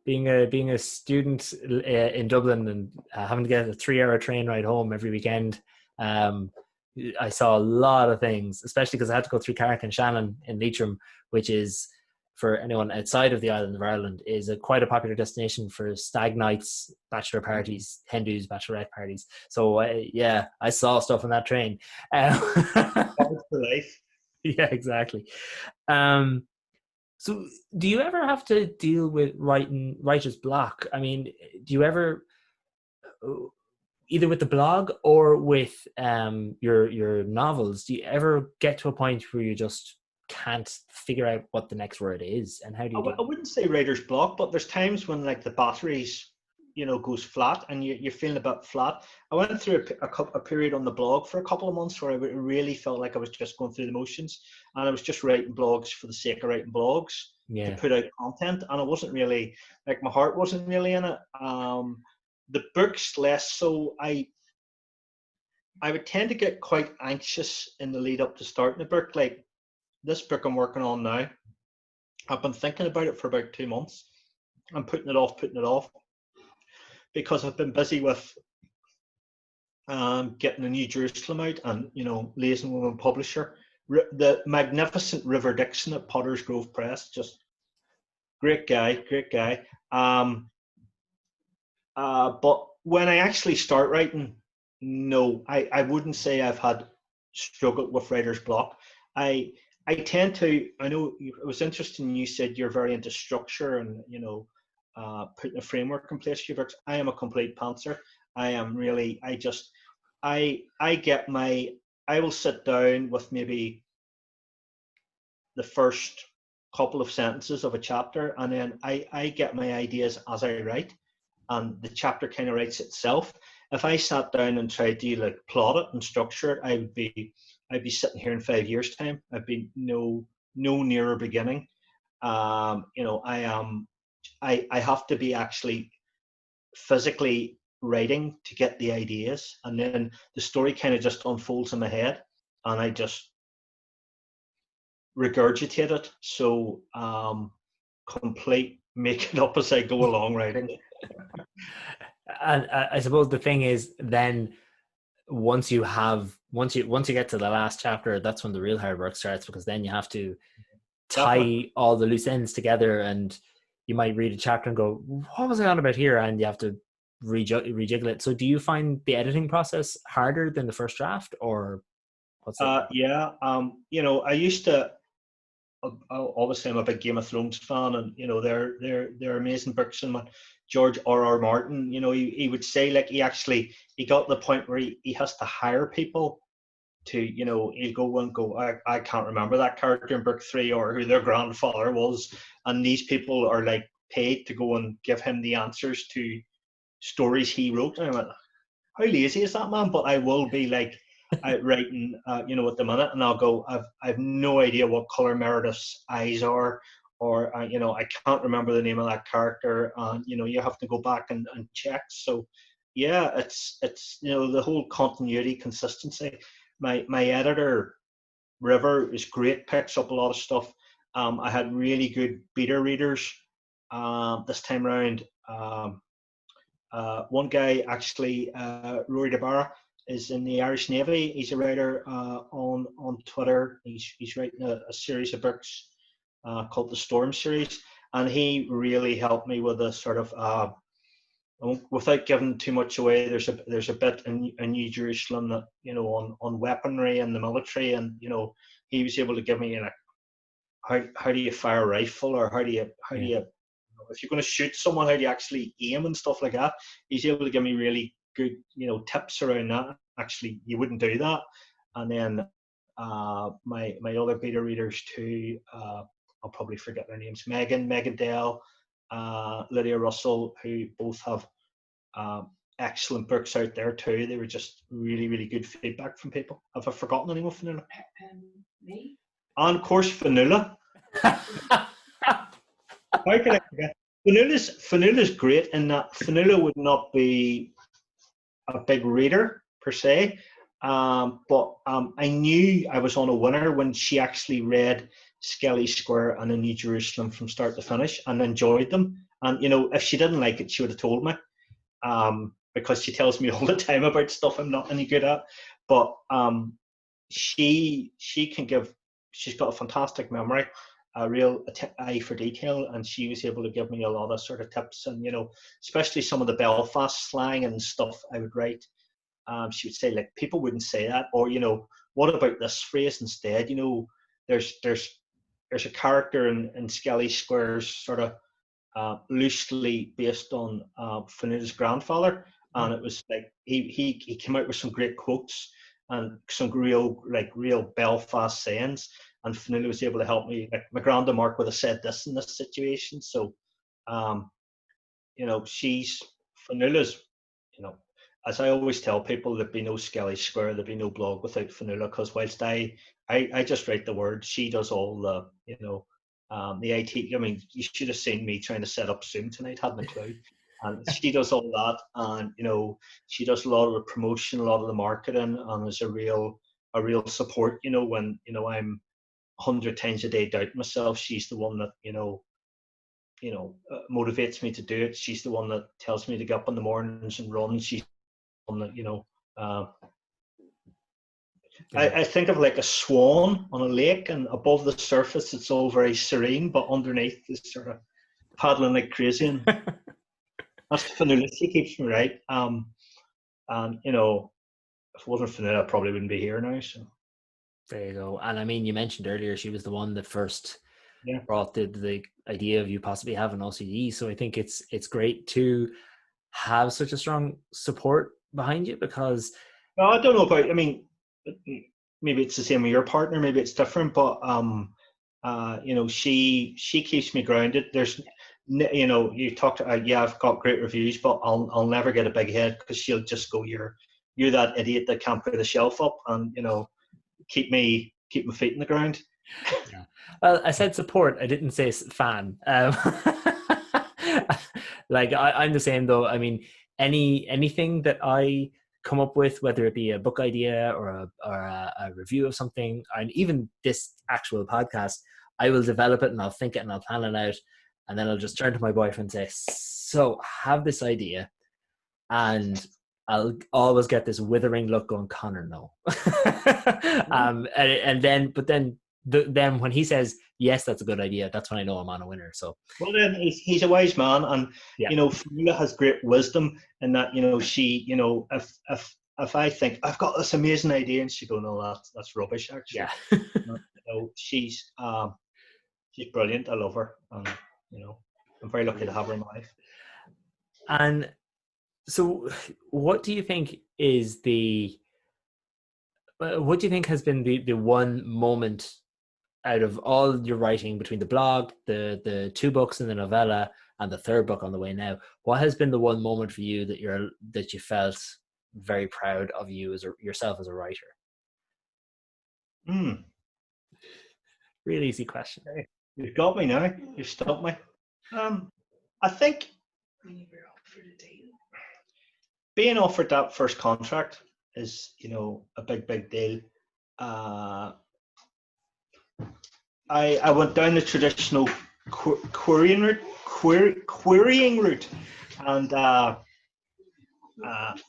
Being a student in Dublin and having to get a 3-hour train ride home every weekend, I saw a lot of things, especially because I had to go through Carrick and Shannon in Leitrim, which is, for anyone outside of the island of Ireland, is quite a popular destination for stag nights, bachelor parties, hen-dos, bachelorette parties. So yeah, I saw stuff on that train. For life. Yeah, exactly. So do you ever have to deal with writer's block? I mean, do you ever, either with the blog or with your novels, do you ever get to a point where you just can't figure out what the next word is? And how do you do it? I wouldn't say writer's block, but there's times when like the batteries, goes flat and you're feeling a bit flat. I went through a period on the blog for a couple of months where I really felt like I was just going through the motions, and I was just writing blogs for the sake of writing blogs to put out content, and I wasn't really, like, my heart wasn't really in it. The books less so. I would tend to get quite anxious in the lead up to starting the book. Like this book I'm working on now, I've been thinking about it for about 2 months. I'm putting it off because I've been busy with getting a new Jerusalem out and, liaising with a publisher. The magnificent River Dixon at Potter's Grove Press, just great guy. But when I actually start writing, no, I wouldn't say I've had struggled with writer's block. I tend to, I know it was interesting you said you're very into structure and, putting a framework in place for your books. I am a complete pantser. I will sit down with maybe the first couple of sentences of a chapter, and then I get my ideas as I write, and the chapter kind of writes itself. If I sat down and tried to like plot it and structure it, I'd be sitting here in 5 years' time. I'd be no nearer beginning. I have to be actually physically writing to get the ideas, and then the story kind of just unfolds in my head, and I just regurgitate it. So complete make it up as I go along writing. And I suppose the thing is, then once you get to the last chapter, that's when the real hard work starts, because then you have to tie all the loose ends together, and you might read a chapter and go, what was I on about here? And you have to rejiggle it. So do you find the editing process harder than the first draft, or what's it? Yeah. I used to, obviously I'm a big Game of Thrones fan, and they're amazing books. And George R.R. Martin, he would say, like, he got to the point where he has to hire people to, he'll go and go, I can't remember that character in book 3 or who their grandfather was, and these people are like paid to go and give him the answers to stories he wrote. And I went, how lazy is that man? But I will be like writing, at the minute, and I'll go, I've no idea what color Meredith's eyes are, or I can't remember the name of that character, and you have to go back and check. So yeah, it's the whole continuity, consistency. My editor River is great, picks up a lot of stuff. I had really good beta readers this time around. One guy actually, Rory DeBarra, is in the Irish Navy. He's a writer on Twitter. He's writing a series of books called the Storm series, and he really helped me with a sort of without giving too much away. There's a bit in New Jerusalem that on weaponry and the military, and he was able to give me how do you fire a rifle, or how do you if you're going to shoot someone, how do you actually aim and stuff like that. He's able to give me really good tips around that. Actually, you wouldn't do that. And then my other beta readers too, I'll probably forget their names, Megan Dale, Lydia Russell, who both have excellent books out there too. They were just really, really good feedback from people. Have I forgotten anyone, Fionnuala? Me? And of course, Fionnuala. How can I forget? Fionnuala's great in that Fionnuala would not be a big reader per se, But I knew I was on a winner when she actually read Skelly Square and A New Jerusalem from start to finish and enjoyed them. And, you know, if she didn't like it, she would have told me, because she tells me all the time about stuff I'm not any good at. But she can give, she's got a fantastic memory, a real eye for detail, and she was able to give me a lot of sort of tips, and, you know, especially some of the Belfast slang and stuff I would write. She would say, like, people wouldn't say that, or, you know, what about this phrase instead? You know, there's a character in Skelly Squares sort of loosely based on Fionnuala's grandfather, and it was like he came out with some great quotes and some real Belfast sayings, and Fionnuala was able to help me. Like, my granda Mark would have said this in this situation, so you know, Fionnuala's, you know, as I always tell people, there'd be no Skelly Square, there'd be no blog without Fionnuala, because whilst I just write the words, she does all the, you know, the IT. I mean, you should have seen me trying to set up Zoom tonight, hadn't a clue. And she does all that, and, you know, she does a lot of the promotion, a lot of the marketing, and is a real support. You know, when, you know, I'm 100 times a day doubting myself, she's the one that, you know, motivates me to do it. She's the one that tells me to get up in the mornings and run. She's the one that, you know, I think of like a swan on a lake, and above the surface it's all very serene, but underneath it's sort of paddling like crazy. And that's Fionnuala. She keeps me right. And, you know, if it wasn't Fionnuala, I probably wouldn't be here now. So there you go. And I mean, you mentioned earlier she was the one that first brought the idea of you possibly having OCD. So I think it's great to have such a strong support behind you, because well, I don't know about, I mean, maybe it's the same with your partner, maybe it's different, but you know, she keeps me grounded. There's, you know, you talked yeah, I've got great reviews, but I'll never get a big head, because she'll just go, you're that idiot that can't put a shelf up, and, you know, keep my feet in the ground. Yeah. Well, I said support, I didn't say fan. Like, I'm the same though. I mean, anything that I come up with, whether it be a book idea or a review of something, and even this actual podcast, I will develop it and I'll think it and I'll plan it out, and then I'll just turn to my boyfriend and say, so have this idea, and I'll always get this withering look going, Conor, no. And then when he says yes, that's a good idea, that's when I know I'm on a winner. So, well, then he's a wise man, and you know, Fionnuala has great wisdom in that, you know, she, you know, if I think I've got this amazing idea, and she go, no, that's rubbish, actually. Yeah. You know, she's brilliant. I love her, and, you know, I'm very lucky to have her in my life. And so, what do you think has been the one moment out of all your writing, between the blog, the 2 books and the novella, and the 3rd book on the way now, what has been the one moment for you that you felt very proud of yourself as a writer? Really easy question. You've got me now. You've stopped me. I think being offered that first contract is, you know, a big deal. I went down the traditional querying route, and I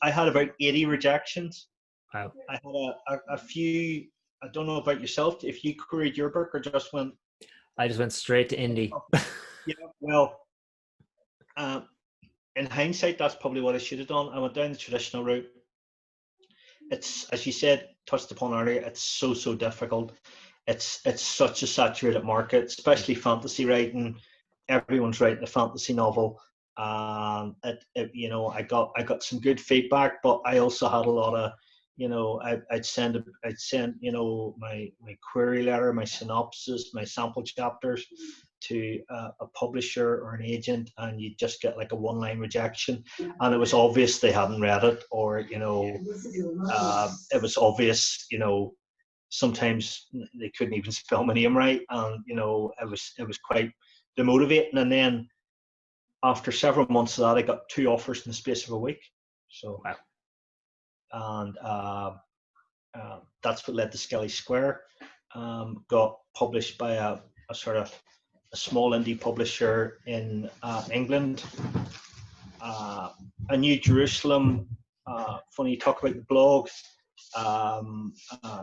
had about 80 rejections. Wow. I had a few. I don't know about yourself, if you queried your book or just went. I just went straight to indie. Yeah, well, in hindsight, that's probably what I should have done. I went down the traditional route. It's, as you said, touched upon earlier, it's so difficult. It's such a saturated market, especially fantasy writing. Everyone's writing a fantasy novel. You know, I got some good feedback, but I also had a lot of, you know, I'd send you know, my query letter, my synopsis, my sample chapters to a publisher or an agent, and you just get like a 1-line rejection, and it was obvious they hadn't read it, or, you know, it was obvious, you know, sometimes they couldn't even spell my name right, and, you know, it was quite demotivating. And then after several months of that, I got 2 offers in the space of a week. So, wow. And that's what led to Skelly Square. Got published by a sort of a small indie publisher in England. A New Jerusalem. Funny you talk about the blog.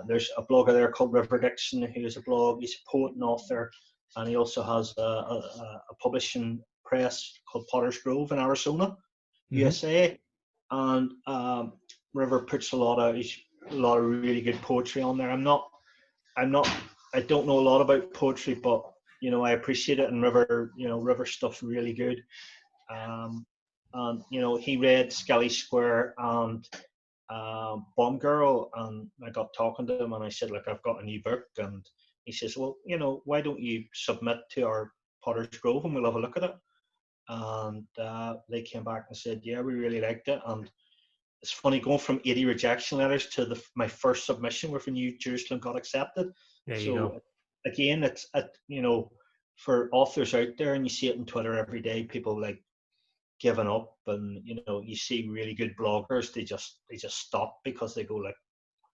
There's a blogger there called River Dixon, who is a blog. He's a poet and author, and he also has a publishing press called Potter's Grove in Arizona, USA. And River puts a lot of really good poetry on there. I don't know a lot about poetry, but I appreciate it. And River stuff's really good. And he read Skelly Square and Bomb Girl, and I got talking to him, and I said, look, I've got a new book, and he says, well, why don't you submit to our Potter's Grove and we'll have a look at it. And they came back and said, yeah, we really liked it. And it's funny, going from 80 rejection letters to my first submission where New Jerusalem got accepted. There you go. Again, it's for authors out there, and you see it on Twitter every day, people like giving up, and you see really good bloggers, they just stop because they go like,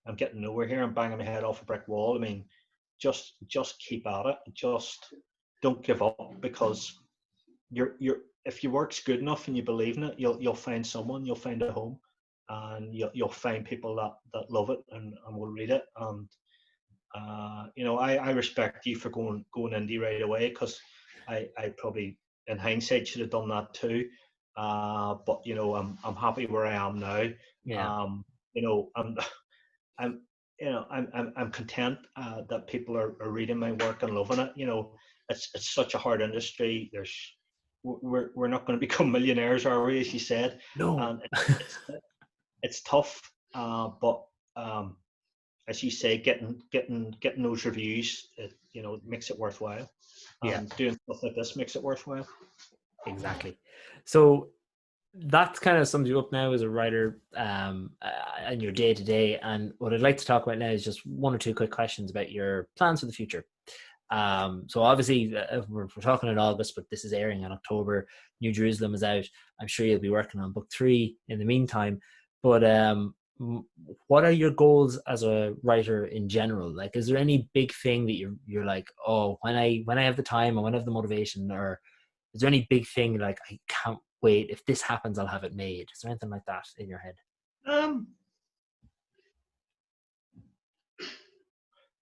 I'm getting nowhere here, I'm banging my head off a brick wall. I mean, just keep at it, just don't give up, because if your work's good enough and you believe in it, you'll find someone, you'll find a home, and you'll find people that love it and will read it. And I respect you for going indie right away, because I probably in hindsight should have done that too. But I'm happy where I am now. Yeah. I'm content that people are reading my work and loving it. It's such a hard industry. We're not going to become millionaires, are we? As you said, no. And it's tough. But as you say, getting those reviews, it makes it worthwhile. Yeah. Doing stuff like this makes it worthwhile. Exactly. So that kind of sums you up now as a writer and your day to day. And what I'd like to talk about now is just one or two quick questions about your plans for the future. So obviously we're talking in August, but this is airing in October. New Jerusalem is out. I'm sure you'll be working on book 3 in the meantime. But what are your goals as a writer in general? Like, is there any big thing that you're like, oh, when I have the time and when I have the motivation, or is there any big thing like, I can't wait, if this happens, I'll have it made? Is there anything like that in your head?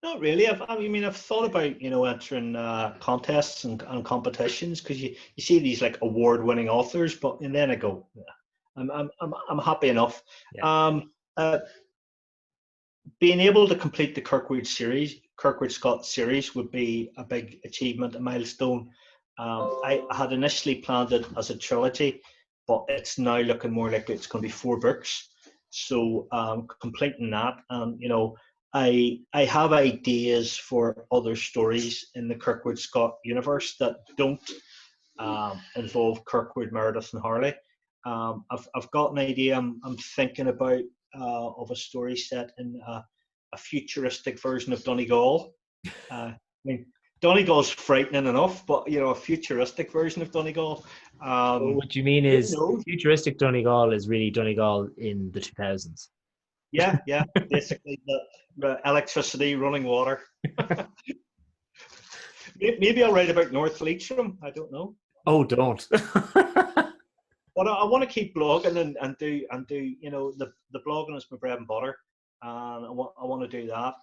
Not really. I've thought about entering contests and competitions, because you see these like award-winning authors, and then I go, yeah, I'm happy enough. Yeah. Being able to complete the Kirkwood Scott series would be a big achievement, a milestone. I had initially planned it as a trilogy, but it's now looking more like it's going to be 4 books. So completing that, and I have ideas for other stories in the Kirkwood Scott universe that don't involve Kirkwood, Meredith, and Harley. I've got an idea I'm thinking about of a story set in a futuristic version of Donegal. Donegal's frightening enough, but a futuristic version of Donegal. What you mean is futuristic Donegal is really Donegal in the 2000s. Yeah, basically the electricity, running water. Maybe I'll write about North Leitrim. I don't know. Oh, don't. But I want to keep blogging and do the blogging is my bread and butter, and I want to do that.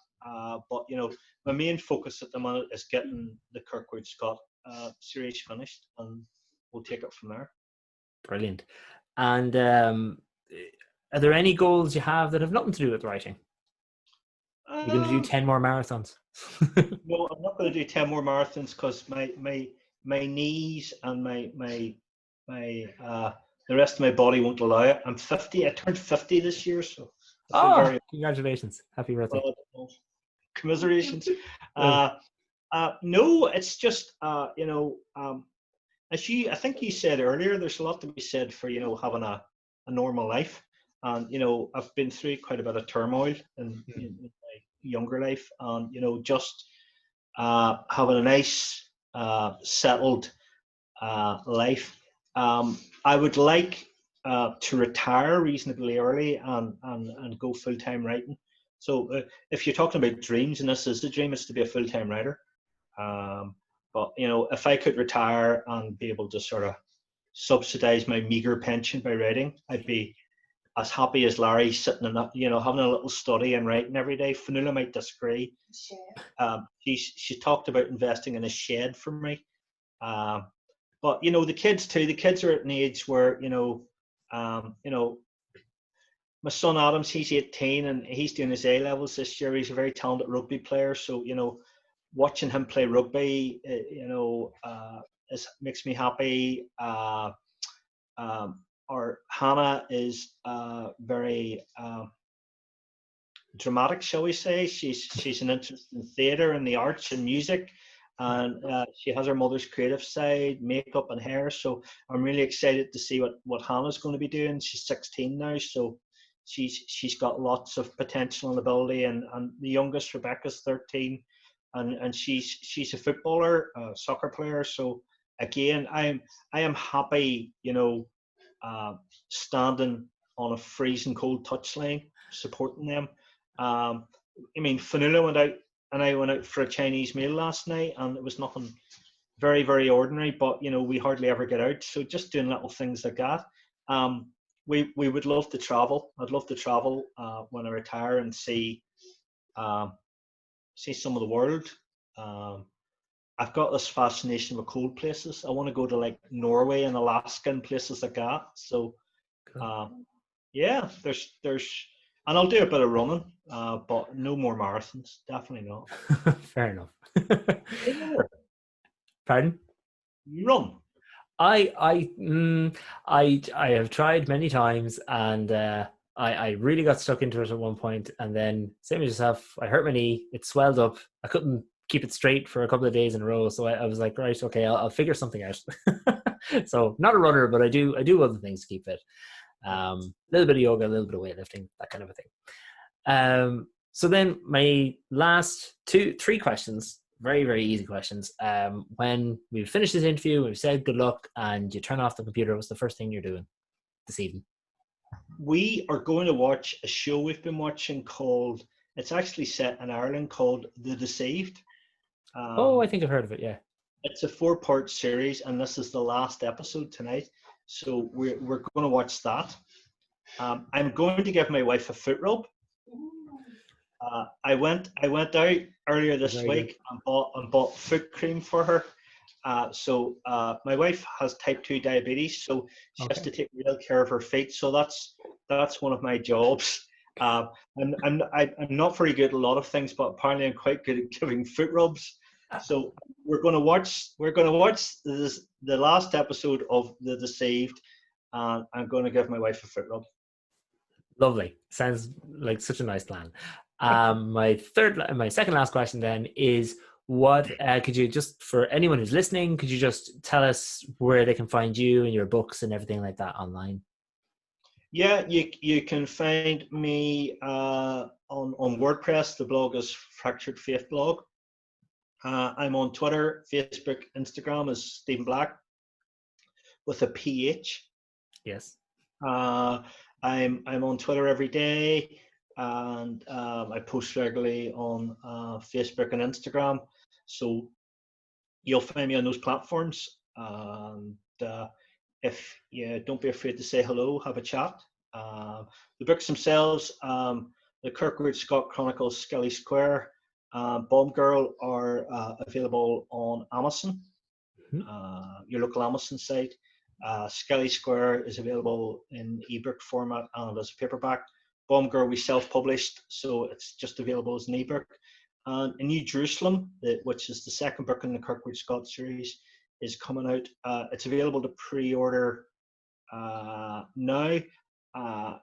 But my main focus at the moment is getting the Kirkwood Scott series finished, and we'll take it from there. Brilliant. And are there any goals you have that have nothing to do with writing? You're going to do 10 more marathons? No, I'm not going to do 10 more marathons, because my knees and my the rest of my body won't allow it. I'm 50. I turned 50 this year, so. Congratulations! Happy birthday. Commiserations. No, it's just I think you said earlier, there's a lot to be said for having a normal life, and I've been through quite a bit of turmoil in my younger life, and just having a nice settled life. I would like to retire reasonably early and go full-time writing. So if you're talking about dreams, and this is a dream, it's to be a full-time writer. But if I could retire and be able to sort of subsidize my meager pension by writing, I'd be as happy as Larry, sitting in having a little study and writing every day. Fionnuala might disagree. She talked about investing in a shed for me. But the kids too. The kids are at an age where my son Adams, he's 18 and he's doing his A levels this year. He's a very talented rugby player. So watching him play rugby, makes me happy. Or Hannah is very dramatic, shall we say. She's an interest in theatre and the arts and music, and she has her mother's creative side, makeup and hair. So I'm really excited to see what Hannah's going to be doing. She's 16 now, so she's got lots of potential and ability. And the youngest, Rebecca's 13, and she's a footballer, a soccer player. So again, I am happy, standing on a freezing cold touchline, supporting them. Fionnuala went out and I went out for a Chinese meal last night, and it was nothing very, very ordinary, but we hardly ever get out. So just doing little things like that. We would love to travel. I'd love to travel when I retire and see some of the world. I've got this fascination with cold places. I want to go to like Norway and Alaska and places like that. So, there's, and I'll do a bit of running, but no more marathons. Definitely not. Fair enough. Pardon? Run. I have tried many times, and I really got stuck into it at one point, and then same as yourself, I hurt my knee. It swelled up. I couldn't keep it straight for a couple of days in a row. So I was like, right, okay, I'll figure something out. So not a runner, but I do other things to keep fit. A little bit of yoga, a little bit of weightlifting, that kind of a thing. So then my last 3 questions, very, very easy questions. When we've finished this interview, we've said good luck, and you turn off the computer, what's the first thing you're doing this evening? We are going to watch a show we've been watching called, it's actually set in Ireland, called The Deceived. I think I've heard of it, yeah. It's a 4-part series, and this is the last episode tonight. So we're going to watch that. I'm going to give my wife a foot rub. I went out earlier this week and bought foot cream for her. So my wife has type 2 diabetes, so she has to take real care of her feet. So that's one of my jobs. I'm not very good at a lot of things, but apparently I'm quite good at giving foot rubs. So we're going to watch the last episode of The Deceived, and I'm going to give my wife a foot rub. Lovely. Sounds like such a nice plan. My second last question then is, what could you, just for anyone who's listening, could you just tell us where they can find you and your books and everything like that online? Yeah, you can find me on WordPress. The blog is Fractured Faith Blog. I'm on Twitter, Facebook, Instagram as Stephen Black with a PH. Yes. I'm on Twitter every day, and I post regularly on Facebook and Instagram. So you'll find me on those platforms. And if you don't be afraid to say hello, have a chat. The books themselves, the Kirkwood Scott Chronicles, Skelly Square, Bomb Girl are available on Amazon, your local Amazon site. Skelly Square is available in ebook format and as a paperback. Bomb Girl we self-published, so it's just available as an ebook. And A New Jerusalem, which is the second book in the Kirkwood Scott series, is coming out. It's available to pre-order now,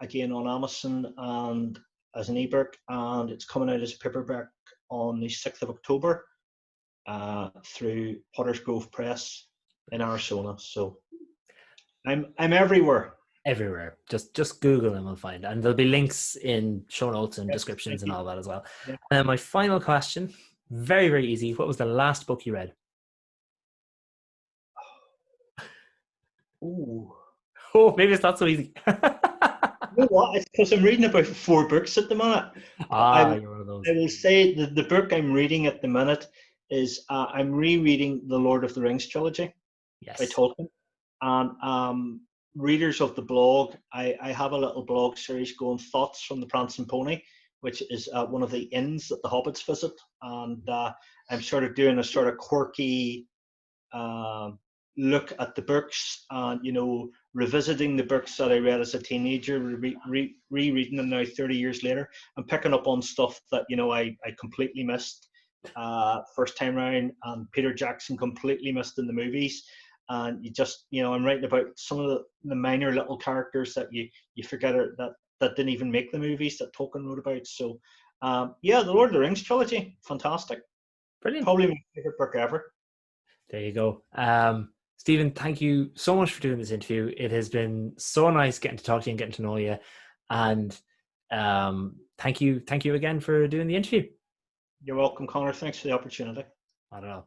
again on Amazon and as an ebook, and it's coming out as a paperback on the 6th of October through Potter's Grove Press in Arizona. So I'm everywhere. Everywhere. Just Google and we'll find it. And there'll be links in show notes and descriptions and all that as well. Yeah. And my final question, very, very easy. What was the last book you read? Ooh. Oh, maybe it's not so easy. know what? It's because I'm reading about 4 books at the minute. You're one of those. I will say the book I'm reading at the minute is I'm rereading the Lord of the Rings trilogy by Yes. Tolkien. And readers of the blog, I have a little blog series going, Thoughts from the Prancing Pony, which is one of the inns that the hobbits visit. And I'm sort of doing a sort of quirky look at the books and, you know, revisiting the books that I read as a teenager, rereading them now 30 years later, and picking up on stuff that, you know, I completely missed first time round, and Peter Jackson completely missed in the movies. And you just, you know, I'm writing about some of the minor little characters that you forget that didn't even make the movies that Tolkien wrote about. So yeah, the Lord of the Rings trilogy, fantastic. Brilliant. Probably my favorite book ever. There you go. Stephen, thank you so much for doing this interview. It has been so nice getting to talk to you and getting to know you. And thank you again for doing the interview. You're welcome, Conor. Thanks for the opportunity. I don't know.